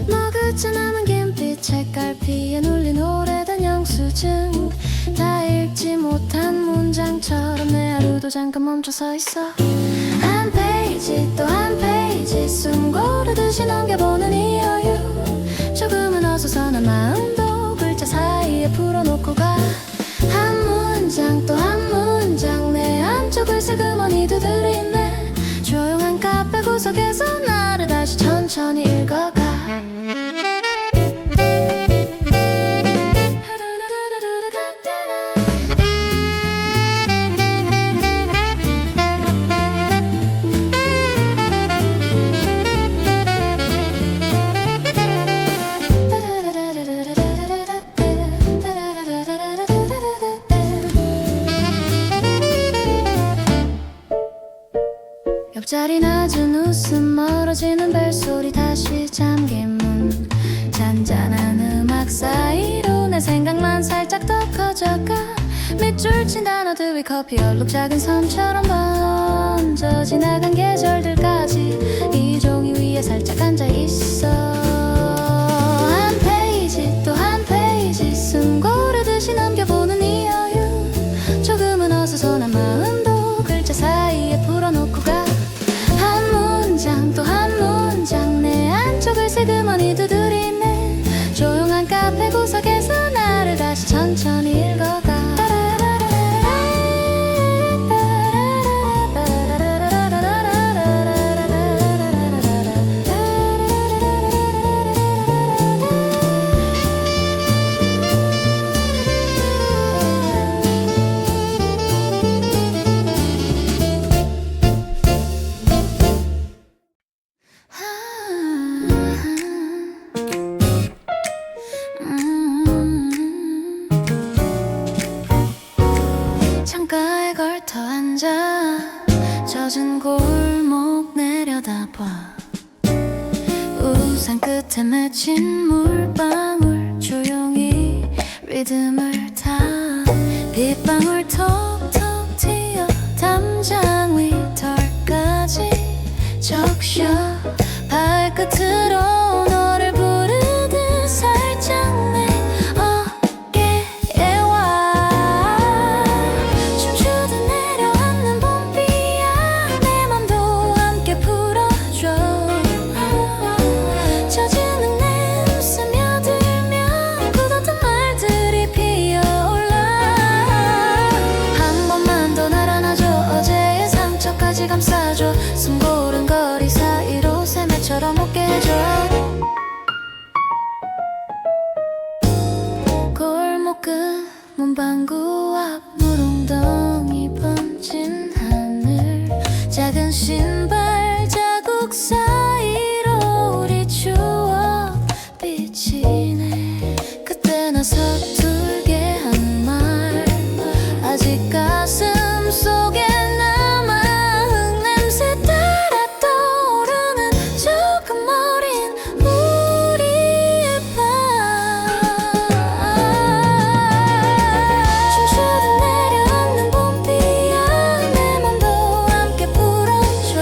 머그쳐 남은 김빛 책갈피에 눌린 오래된 영수증 다 읽지 못한 문장처럼 내 하루도 잠깐 멈춰 서 있어 한 페이지 또 한 페이지 숨 고르듯이 넘겨보는 이 여유 조금은 어수선한 마음도 글자 사이에 풀어놓고 가 한 문장 또 한 문장 내 안쪽을 슬그머니 두드리네 조용한 카페 구석에서 나를 다시 천천히 읽어가 옆자리 낮은 웃음 멀어지는 벨소리 다시 잠긴 문 잔잔한 음악 사이로 내 생각만 살짝 더 커져가 밑줄 친 단어들 위 커피 얼룩 작은 섬처럼 번져 지나간 계절들까지 이 종이 위에 살짝 앉아있어 한 페이지 또 한 페이지 숨 고르듯이 넘겨보는 이 여유 조금은 어수선한 마음도 글자 사이에 풀어놓고 가 또 한 문장 내 안쪽을 슬그머니 두드리네 조용한 카페 구석에서 나를 다시 천천히 읽어가 창가에 걸터 앉아 젖은 골목 내려다봐 우산 끝에 맺힌 물방울 조용히 리듬을 타 빗방울 톡톡 튀어 담장 위 털까지 적셔 발끝으로 너를 부르듯 살짝 내 어깨에 와 춤추듯 내려앉는 봄비야 내 맘도 함께 풀어줘 젖은 내 스며들면 굳었던 말들이 피어올라 한 번만 더 날 안아줘 어제의 상처까지 감싸줘 숨 고른 거리 사이로 새매처럼 웃게 해줘 골목 끝 문방구 앞 물웅덩이 번진 하늘 작은 신발 자국 사이로 우리 추억 비치네 그때 나 서툴게 한 말 아직 가슴 속에 남아 흙냄새 따라 떠오르는 조금 어린 우리의 밤 춤추듯 내려앉는 봄비야 내 맘도 함께 풀어줘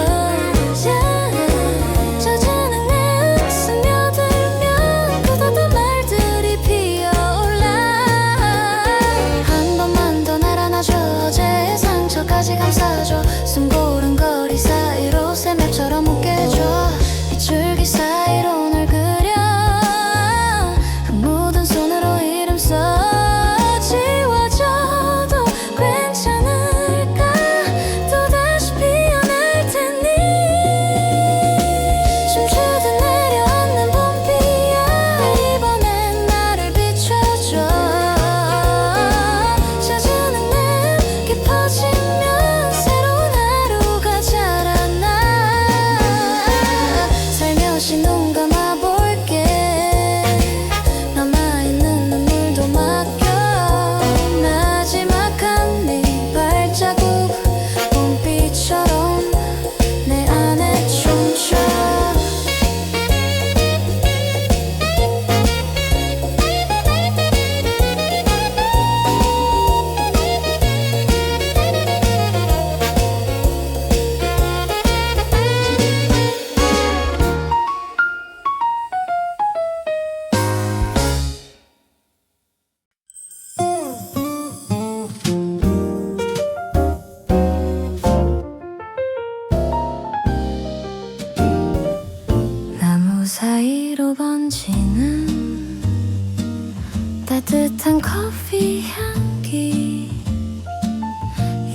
따뜻한 커피 향기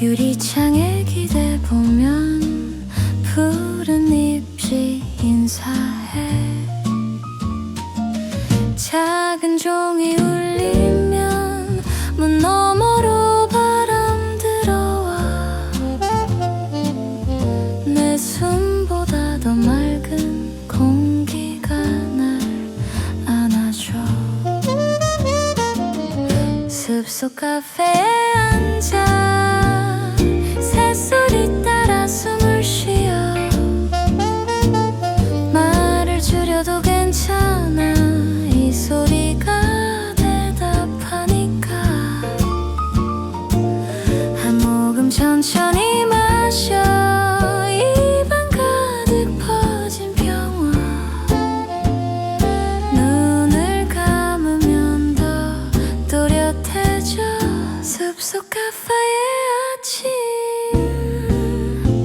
유리창에 기대보면 푸른 잎이 인사해 작은 종이 울리면 문 너머로 바람 들어와 내 숨보다 더 맑은 공기가 날 안아줘 숲속 카페에 앉아 새소리 따라 숨을 쉬어 말을 줄여도 괜찮아 이 소리가 대답하니까 한 모금 천천히 마셔 입안 가득 퍼진 평화 눈을 감으면 더 또렷해져 숲속 카페의 아침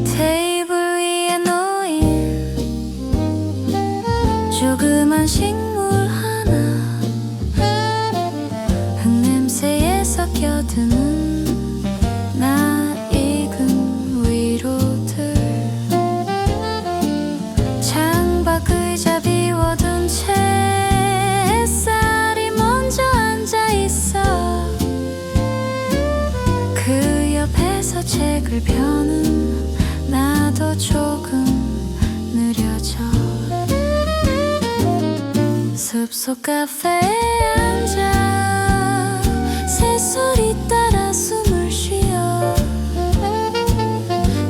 테이블 위에 놓인 조그만 식물 하나 흙냄새에 섞여드는 낯익은 위로들 창밖 의자 비워둔 채 햇살이 먼저 앉아있어 그 옆에서 책을 펴는 나도 조금 느려져 숲속 카페에 앉아 새소리 따라 숨을 쉬어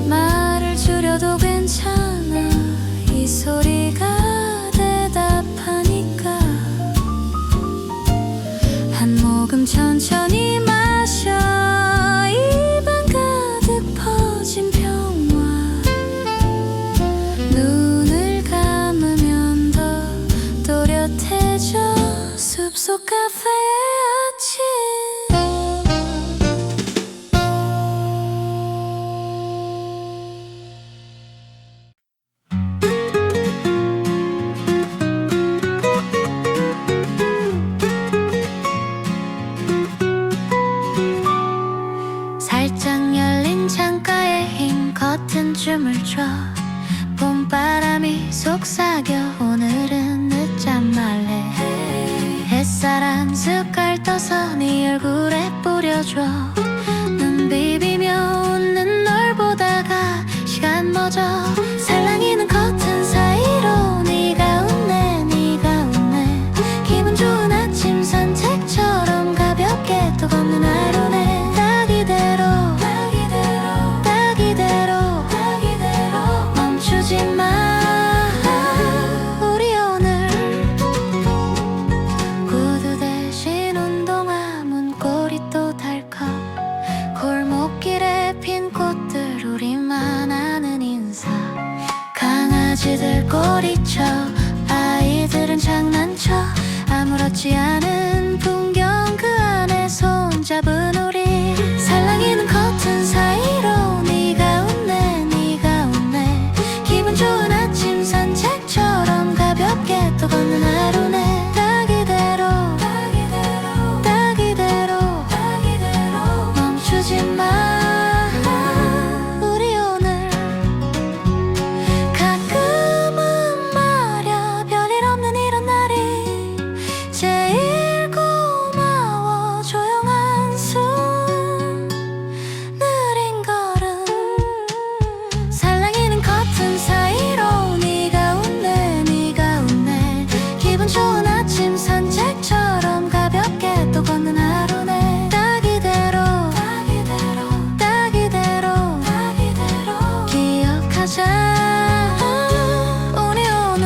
말을 줄여도 괜찮아 이 소리가 대답하니까 한 모금 천천히 마셔 입안 가득 퍼진 평화 눈을 감으면 더 또렷해져 숲속 카페의 아침 살짝 열린 창가에 흰 커튼 춤을 춰 봄바람이 속삭여 오늘은 늦잠 말래 햇살 한 숟갈 떠서 네 얼굴에 뿌려줘 눈 비비며 웃는 널 보다가 시간 멎어 살랑이는 커튼 사이로 네가 웃네 네가 웃네 기분 좋은 아침 산책처럼 가볍게 또 걷는 하루네 딱 이대로 딱 이대로 멈추지 마 우리 오늘 구두 대신 운동화 문고리 또 달컥 골목길에 핀 꽃들 우리만 아는 인사 강아지들 꼬리쳐 아이들은 장난쳐 아무렇지 않은 풍경 그 안에 손잡은 우리 살랑이는 커튼 사이로 네가 웃네 네가 웃네 기분 좋은 아침 산책처럼 가볍게 또 걷는 하루네 딱 이대로 멈추지 마 우리 오늘 가끔은 말야 별일 없는 이런 날이 제일 고마워 조용한 숨 느린 걸음 살랑이는 커튼 사이로 네가 웃네 네가 웃네 기분 좋은 아침 산책처럼 가볍게 또 걷는 하루네 딱 이대로 기억하자 우리 오늘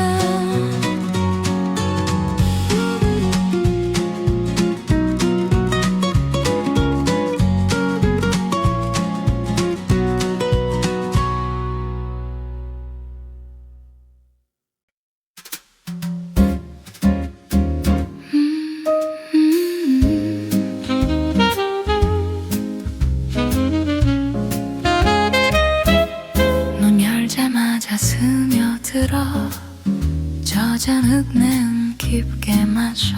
눈 열자마자 스며들어 저잔 흙내음 깊게 마셔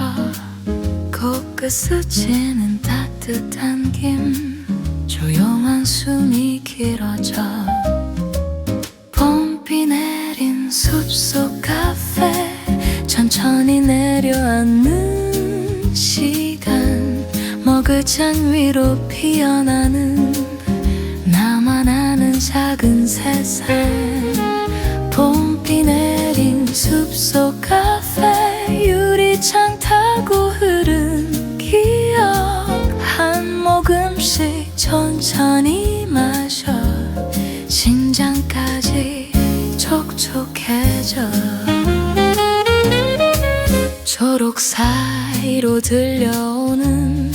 코끝 스치는 따뜻한 김 조용한 숨이 길어져 봄비 내린 숲속 카페 천천히 내려앉는 시간 머그잔 위로 피어나는 나만 아는 작은 세상 봄비 내린 숲속 카페 유리창 타고 흐른 기억 한 모금씩 천천히 마셔 심장까지 촉촉해져 초록 사이로 들려오는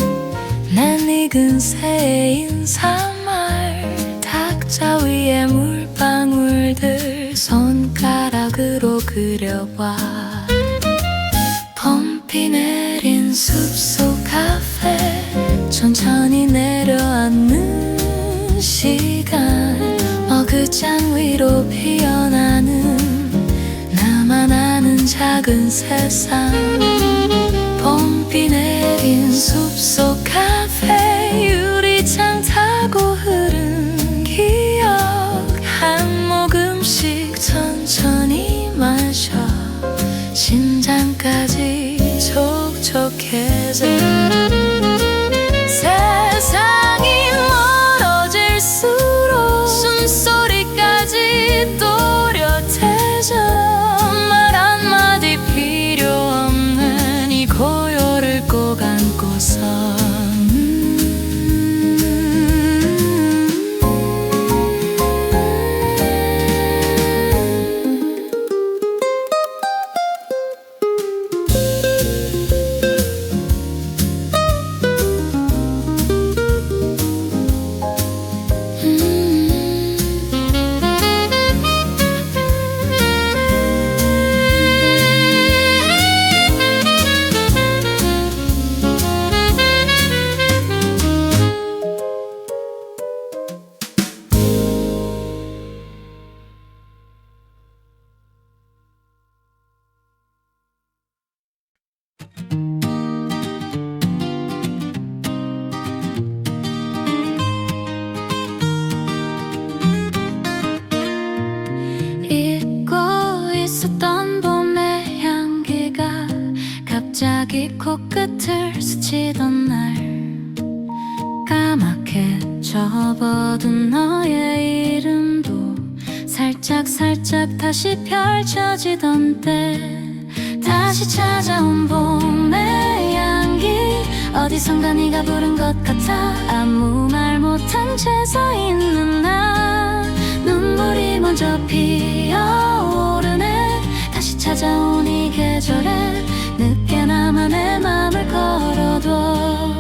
낯익은 새의 인사말 탁자 위에 물방울들 손가락으로 그려봐 봄비 내린 숲속 카페 천천히 내려앉는 시간 머그잔 위로 피어나는 나만 아는 작은 세상 봄비 내린 숲속 카페 유리창 타고 흐른 기억 한 모금씩 천천히 마셔 심장까지 촉촉해져 세상이 멀어질수록 숨소리까지 또렷해져 말 한마디 필요 없는 이 고요를 꼭 안고서 갑자기 코끝을 스치던 날 까맣게 접어둔 너의 이름도 살짝 다시 펼쳐지던 때 다시 찾아온 봄의 향기 어디선가 네가 부른 것 같아 아무 말 못한 채 서 있는 나 눈물이 먼저 피어오르네 다시 찾아온 이 계절에 늦게나마 내 맘을 걸어둬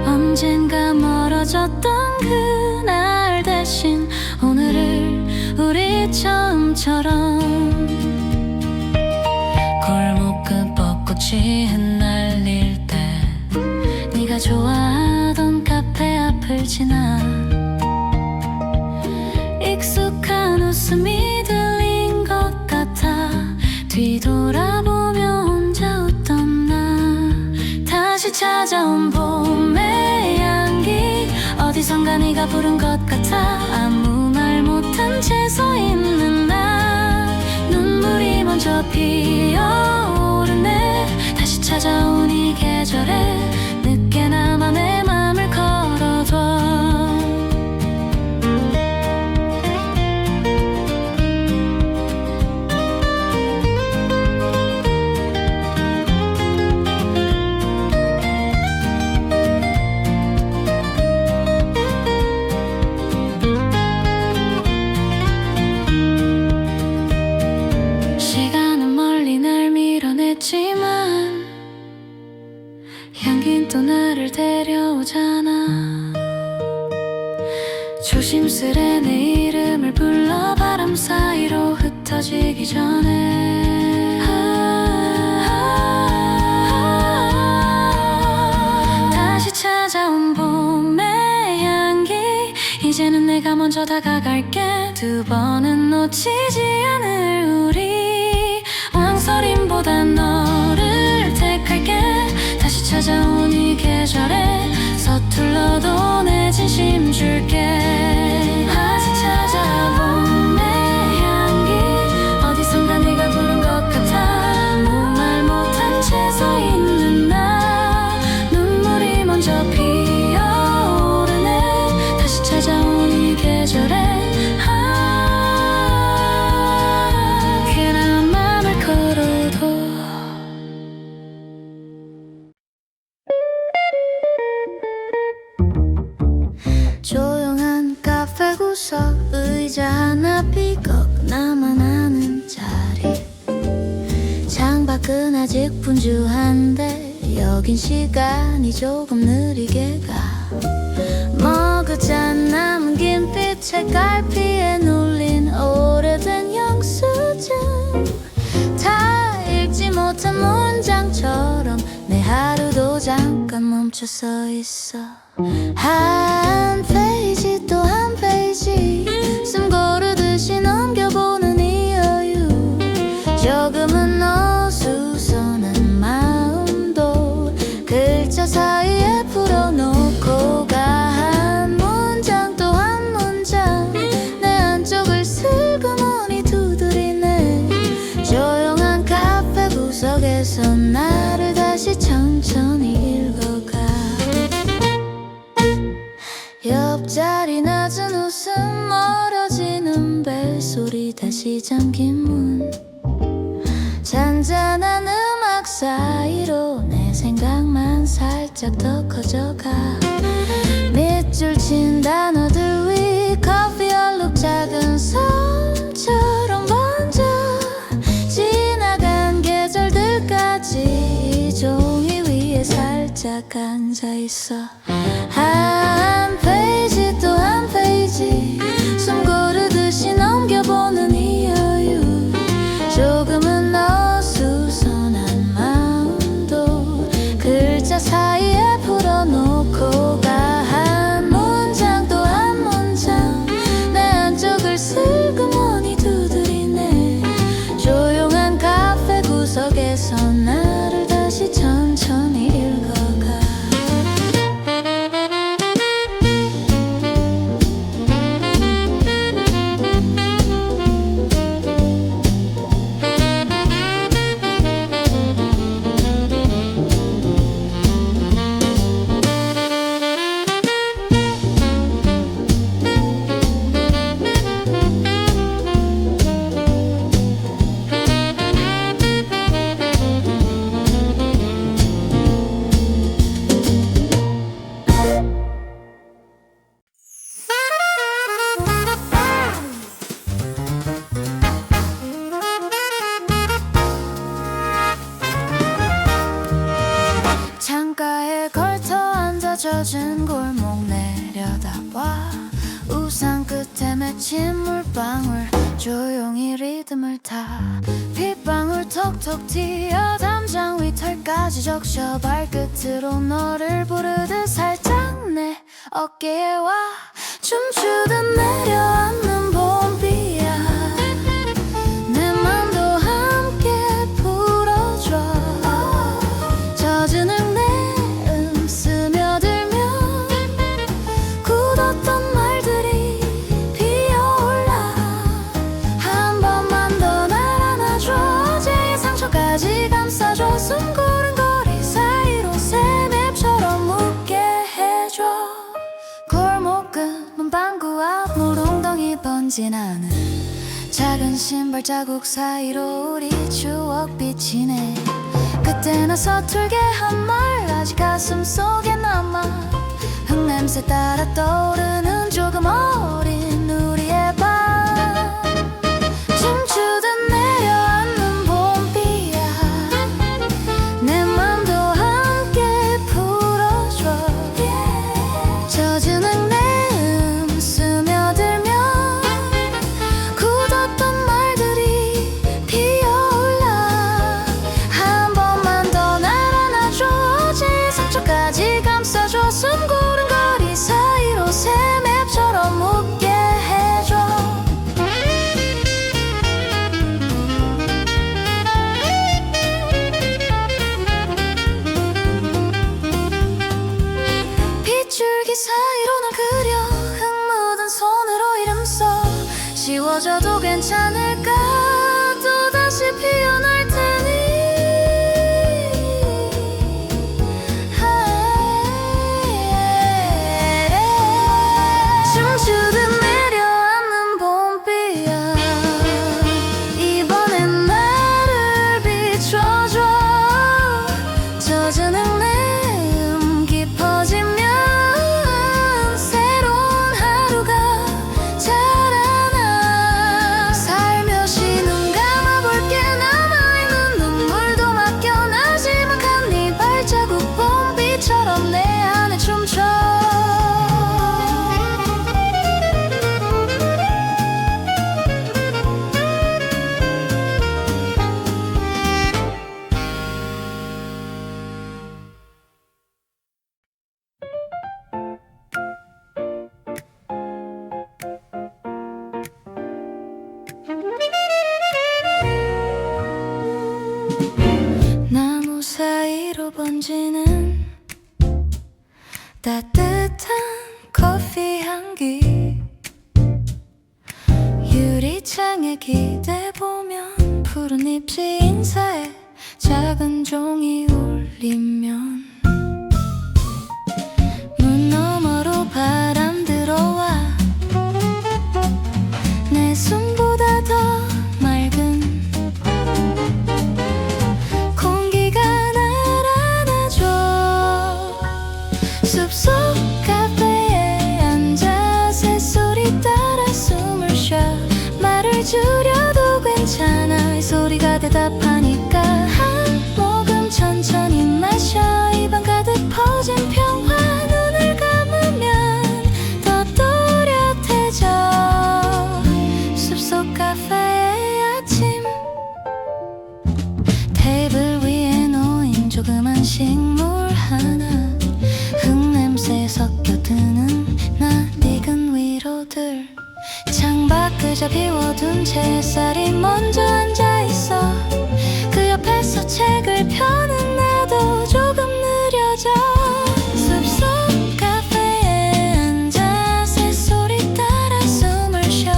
언젠가 멀어졌던 그날 대신 오늘을 우리 처음처럼 골목 끝 벚꽃이 흩날릴 때 네가 좋아하던 카페 앞을 지나 익숙한 웃음이 들린 것 같아 뒤돌아보며 혼자 웃던 나 다시 찾아온 봄의 향기 어디선가 네가 부른 것 같아 아무 말 못한 채 서 있는 나 눈물이 먼저 피어오르네 다시 찾아온 이 계절에 늦게나마 내 맘을 걸어둬 향긴 또 나를 데려오잖아 조심스레 내 이름을 불러 바람 사이로 흩어지기 전에 다시 찾아온 봄의 향기 이제는 내가 먼저 다가갈게 두 번은 놓치지 않을 우리 망설임보다 너를 택할게 찾아온 이 계절에 서툴러도 내 진심 줄게. 아직 찾아본 내 향기 어디선가 네가 부른 것 같아. 아무 말 못한 채 서 있는 나 눈물이 먼저 피어오르네. 다시 찾아온 이 계절에 괜한 맘을 걸어도 조용한 카페 구석 의자 하나 삐걱 나만 아는 자리. 창밖은 아직 분주한데 여긴 시간이 조금 느리게 가. 머그잔 남은 김빛 책갈피에 눌린 오래된 영수증. 다 읽지 못한 문장처럼 내 하루도 잠깐 멈춰 서 있어. 한 페이지 또 한 페이지 숨 고르듯이 넘겨보는 이 여유. 조금은 어수선한 마음도 글자 사이에 풀어놓고 가. 한 문장 또 한 문장 내 안쪽을 슬그머니 두드리네. 조용한 카페 구석에서 나를 다시 천천히 읽어가. 옆자리 낮은 웃음 멀어지는 벨소리 다시 잠긴 문. 잔잔한 음악 사이로 내 생각만 살짝 더 커져가. 밑줄 친 단어들 위 커피 얼룩 작은 섬처럼 번져. 지나간 계절들까지 종이 위에 살짝 앉아있어. 한 페이지 또 한 페이지 숨 고르듯이 넘겨보는 이 여유. 조금은 어수선한 마음도 글자 사이에 풀어놓고 가. 한 문장 또 한 문장 내 안쪽을 슬그머니 두드리네. 조용한 카페 구석에서 나를 다시 천천히 읽어가. 창가에 걸터 앉아 젖은 골목 내려다봐. 우산 끝에 맺힌 물방울 조용히 리듬을 타. 빗방울 톡톡 튀어 담장 위 털까지 적셔. 발끝으로 너를 부르듯 살짝 내 어깨에 와. 춤추듯 내려앉는 봄비야. 내 맘도 함께 불어줘. 젖은 흙내음 스며들면 굳었던 말들이 피어올라. 한 번만 더 날 안아줘. 어제의 상처까지 감싸줘. 숨 고른 거리 사이로 새맵처럼 묻게 해줘. 골목 끝 문방구 앞 물웅덩이 번지나는 작은 신발 자국 사이로 우리 추억 비치네. 그때 나 서툴게 한 말 아직 가슴 속에 남아. 흙냄새 따라 떠오르는 조금 어린 우리의 밤. 춤추듯 내려앉는 봄비야. 내 맘도 함께 풀어줘. 젖은 흙내음 스며들면 굳었던 말들이 피어올라. 한 번만 더 날 안아줘. 어제의 상처까지 감싸줘. 숨 고른 거리 사이로 새맵처럼 묻 괜찮을까 또다시 피어날 테니 춤추듯 내려앉는 봄비야 이번엔 나를 비춰줘 젖은 흙내음 깊어지면 새로운 하루가 자라나 살며시 눈 감아볼게 남아있는 눈물도 맡겨 나지막한 네 발자국 봄비처럼 내 안에 춤춰 나무 사이로 번지는 따뜻한 커피 향기 유리창에 기대보면 푸른 잎이 인사해 작은 종이 울리면 문 너머로 바람 들어와 내 손보다 더 맑은 공기가 날 안아줘 숲속 카페에 앉아 새소리 따라 숨을 쉬어 말을 줄여도 괜찮아 이 소리가 대답하니까 한 모금 천천히 마셔 입안 가득 퍼진 평화 눈을 감으면 더 또렷해져 숲속 카페의 아침 테이블 위에 놓인 조그만 식물 하나 흙냄새 섞여드는 낯익은 위로들 창밖 그저 비워둔 채 햇살이 먼저 앉아있어 그 옆에서 책을 펴는 나도 조금 느려져 숲속 카페에 앉아 새소리 따라 숨을 쉬어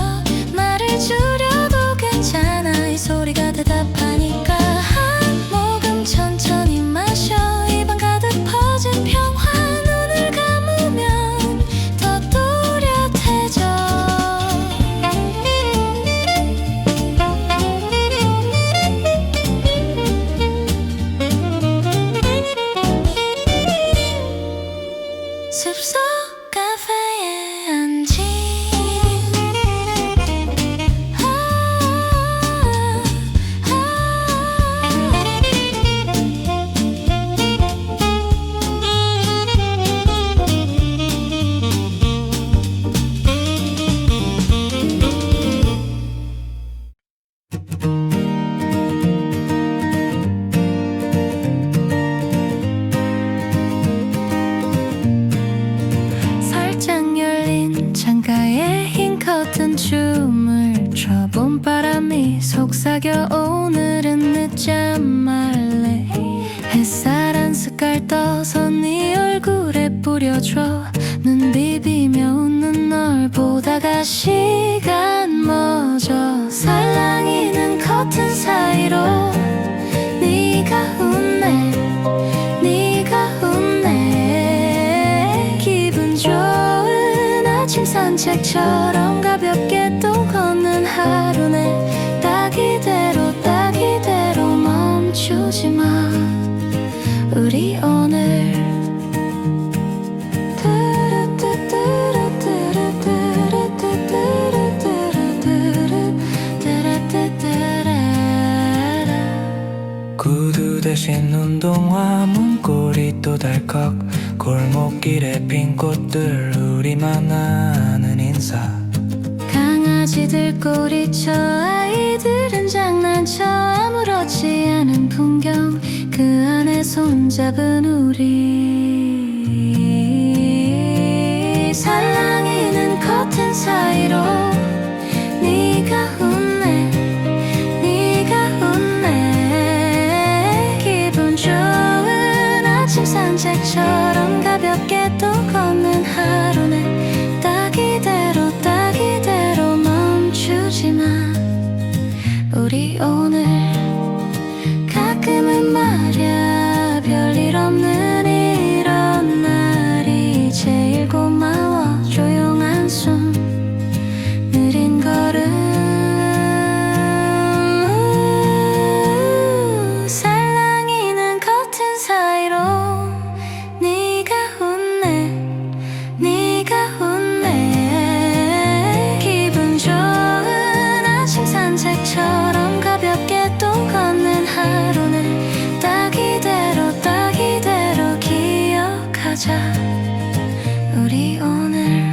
말을 줄여도 괜찮아 이 소리가 대답하니까 한 모금 천천히 마셔 입안 가득 퍼진 평화 눈을 감으면 더 또렷해져 숲속 카페에 앉힌 살짝 열린 창가에 흰 커튼 춤을 춰 봄바람이 속삭여 오늘은 늦잠 말래 햇살 한 스칼 떠서 네 얼굴에 뿌려줘 눈 비비며 웃는 널 보다가 시간 멎어 살랑이는 커튼 사이로 네가 웃네 네가 웃네 기분 좋은 아침 산책처럼 가볍게 또 걷는 하루네 딱 이대로 멈추지 마 우리 오늘 구두 대신 운동화 문고리 또 달컥 골목길에 핀 꽃들 우리만 아는 인사 강아지들 꼬리쳐 아이들은 장난쳐 아무렇지 않은 풍경 그 안에 손잡은 우리 살랑이는 커튼 사이로 네가 웃네 네가 웃네 기분 좋은 아침 산책처럼 가볍게 또 걷는 하루네 딱 이대로 멈추지 마 우리 오늘 가끔은 말야 별일 없는 이런 날이 제일 고마워. 조용한 숨 느린 걸음 살랑이는 커튼 사이로 네가 웃네 네가 웃네. 기분 좋은 아침 산책처럼 가볍게 또 걷는 하루는 딱 이대로 기억하자. 우리 오늘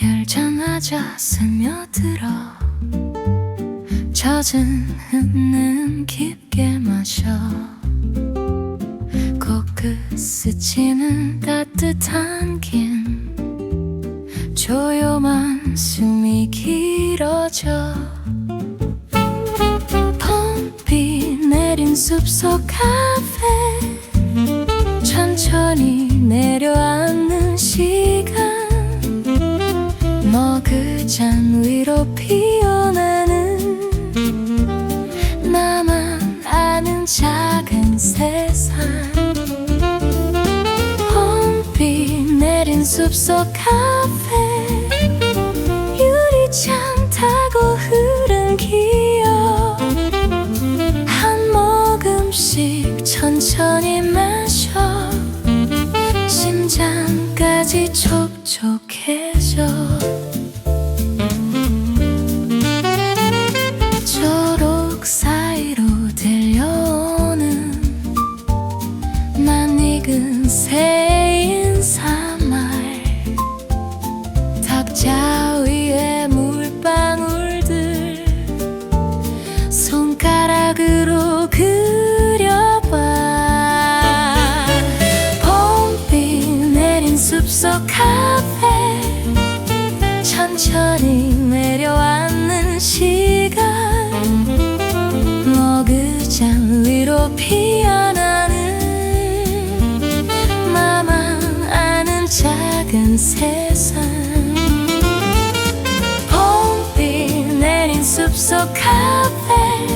열자마자 스며들어 젖은 흠은 깊게 마셔. 코끝 스치는 따뜻한 김 조용한 숨이 길어져. 봄비 내린 숲속 카페 천천히 내려앉는 시간 머그잔 위로 피어나는 나만 아는 작은 세상. 봄비 내린 숲속 카페 유리창 타고 흐른 기억 한 모금씩 천천히 마셔. 심장까지 촉촉해져. 초록 사이로 들려오는 낯익은 새 인사말 탁자 위에 물방울들 손가락으로 그려봐. 봄비 내린 숲속 카페 천천히 내려앉는 시간 머그잔 위로 피어나는 나만 아는 작은 세상. 봄비 내린 숲속 카페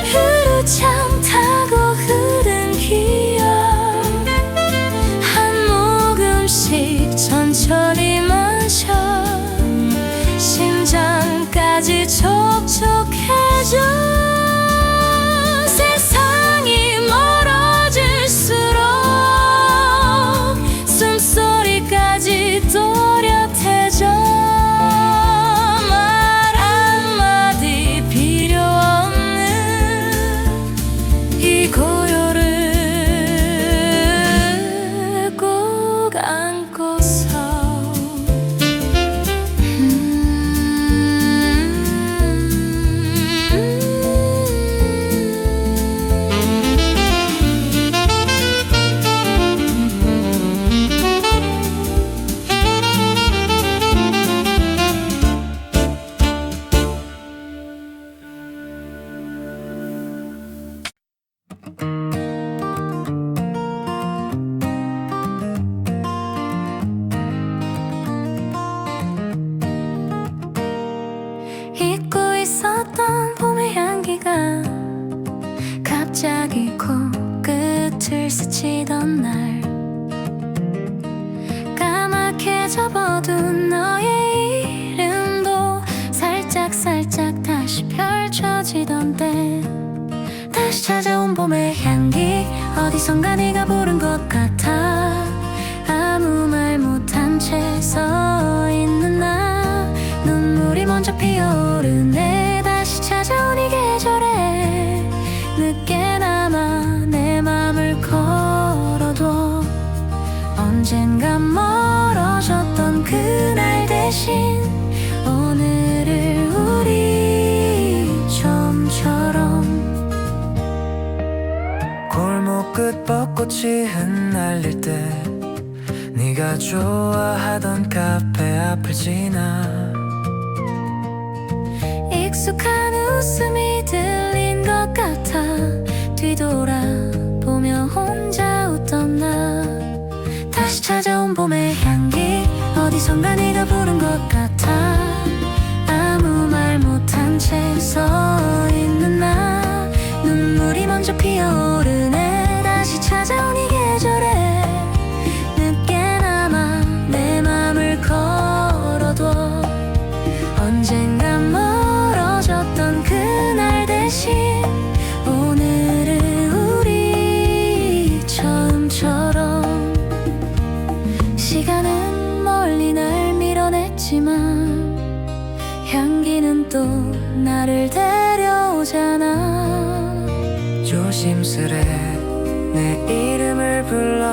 유리창 타고 흐른 기억 한 모금씩 천천히 마셔. 심장까지 촉촉해져. 세상이 멀어질수록 숨소리까지 또렷해져. 말 한마디 필요 없는 이 고요를 꼭 안고서 잊고 있었던 봄의 향기가 갑자기 코끝을 스치던 날 까맣게 접어둔 너의 이름도 살짝살짝 다시 펼쳐지던 때 다시 찾아온 봄의 향기 어디선가 네가 부른 것 같아. 아무 말 못한 채 서 있는 나 눈물이 먼저 피어오르네. 다시 찾아온 이 계절에 늦게나마 내 맘을 걸어도 언젠가 멀어졌던 그날 대신 오늘을 우리 좀처럼 골목 끝 벚꽃 꽃이 흩날릴 때 네가 좋아하던 카페 앞을 지나 익숙한 웃음이 들린 것 같아 뒤돌아보며 혼자 웃던 나 다시 찾아온 봄의 향기 어디선가 네가 부른 것 같아 아무 말 못한 채 서 있는 나 눈물이 먼저 피어오르네 다시 찾아온 이 계절에 늦게나마 내 맘을 걸어둬 언젠가 멀어졌던 그날 대신 오늘을 우리 처음처럼 시간은 멀리 날 밀어냈지만 향기는 또 나를 데려오잖아 조심스레 내 이름을 불러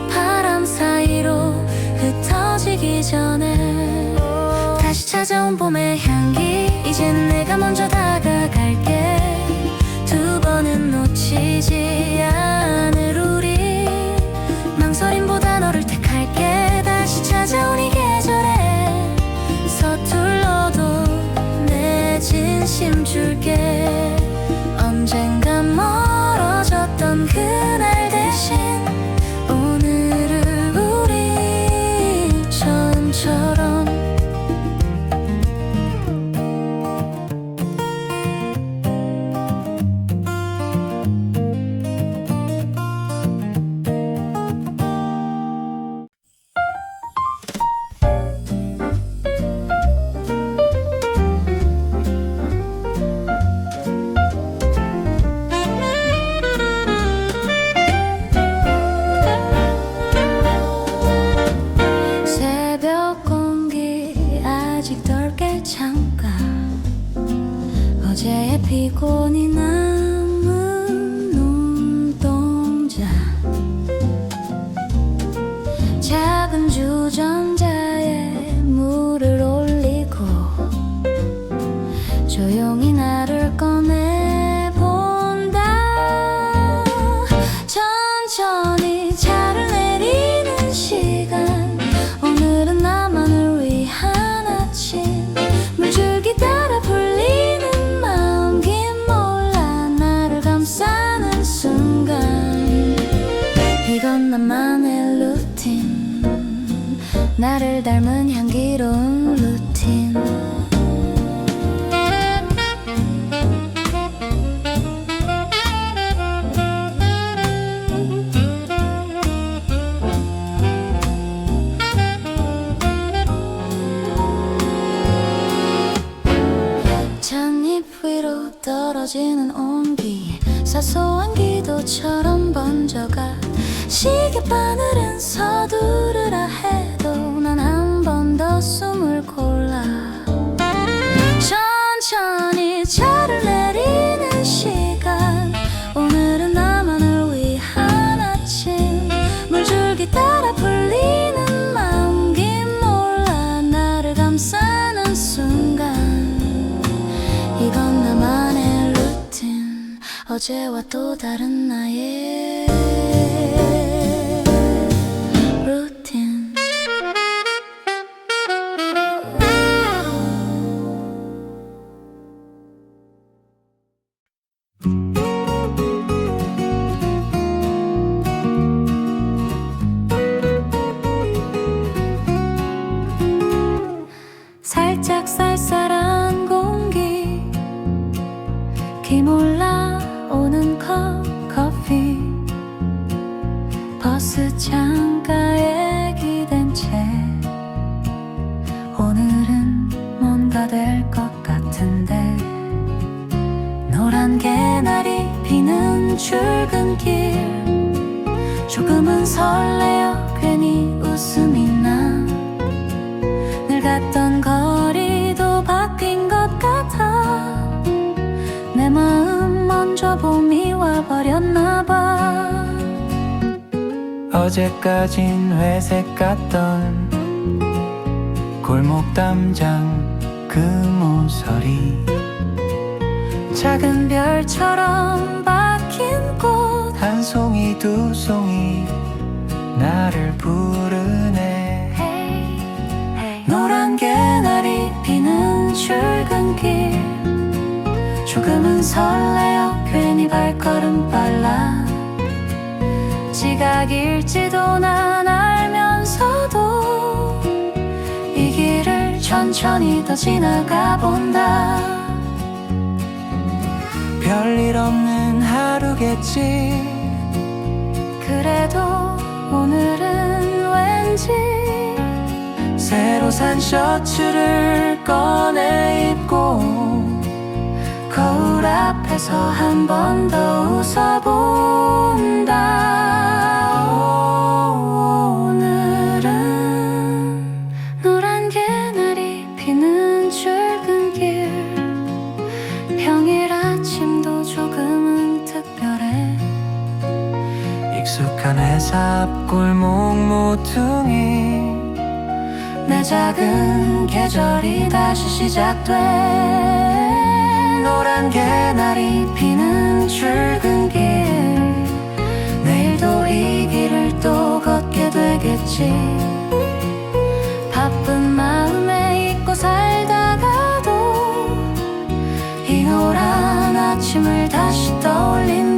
바람 사이로 흩어지기 전에 다시 찾아온 봄의 향기 이젠 내가 먼저 다가갈게 두 번은 놓치지 않을 우리 망설임보다 너를 택할게 다시 찾아온 이 계절에 서툴러도 내 진심 줄게 언젠가 멀어졌던 그날 대신 오늘을 우리 처음처럼 새벽 공기 아직 덜 잠깐 어제의 피곤이 남은 눈동자 작은 주전자에 물을 올리고 조용히 나를 꺼내본다 천천히 차를 내리는 시간 오늘은 나만을 위한 아침 물줄기 따라 불리는 마음김 몰라 나를 감싸는 순간 이건 나만의 루틴 나를 닮은 향기로운 루틴 찻잎 위로 떨어지는 온기 사소한 기도처럼 번져가 시계바늘은 서두르라 해도 난 한 번 더 숨을 골라 천천히 차를 내리는 시간 오늘은 나만을 위한 아침 물줄기 따라 불리는 마음김 몰라 나를 감싸는 순간 이건 나만의 루틴 어제와 또 다른 나의 루틴 살짝 쌀쌀한 공기 기몰라 오는 커피 버스 창가에 기댄 채 오늘은 뭔가 될 것 같은데 노란 개나리 피는 출근길 조금은 설레어 괜히 웃음이 나 늘 갔던 거리도 바뀐 것 같아 내 마음 먼저 봄이 와버렸나 봐 어제까진 회색 같던 골목 담장 그 모서리 작은 별처럼 박힌 꽃 한 송이 두 송이 나를 부르네. 노란 개나리 피는 출근길 조금은 설레어 괜히 발걸음 빨라 지각일지도 난 알면서도 이 길을 천천히 더 지나가 본다. 별일 없는 하루겠지. 그래도 오늘은 왠지 새로 산 셔츠를 꺼내 입고 거울 앞에서 한 번 더 웃어본다. 오늘은 노란 개나리 피는 출근길 평일 아침도 조금은 특별해. 익숙한 회사 앞 골목 모퉁이 내 작은 계절이 다시 시작돼. 노란 개나리 피는 출근길 내일도 이 길을 또 걷게 되겠지. 바쁜 마음에 잊고 살다가도 이 노란 아침을 다시 떠올린다.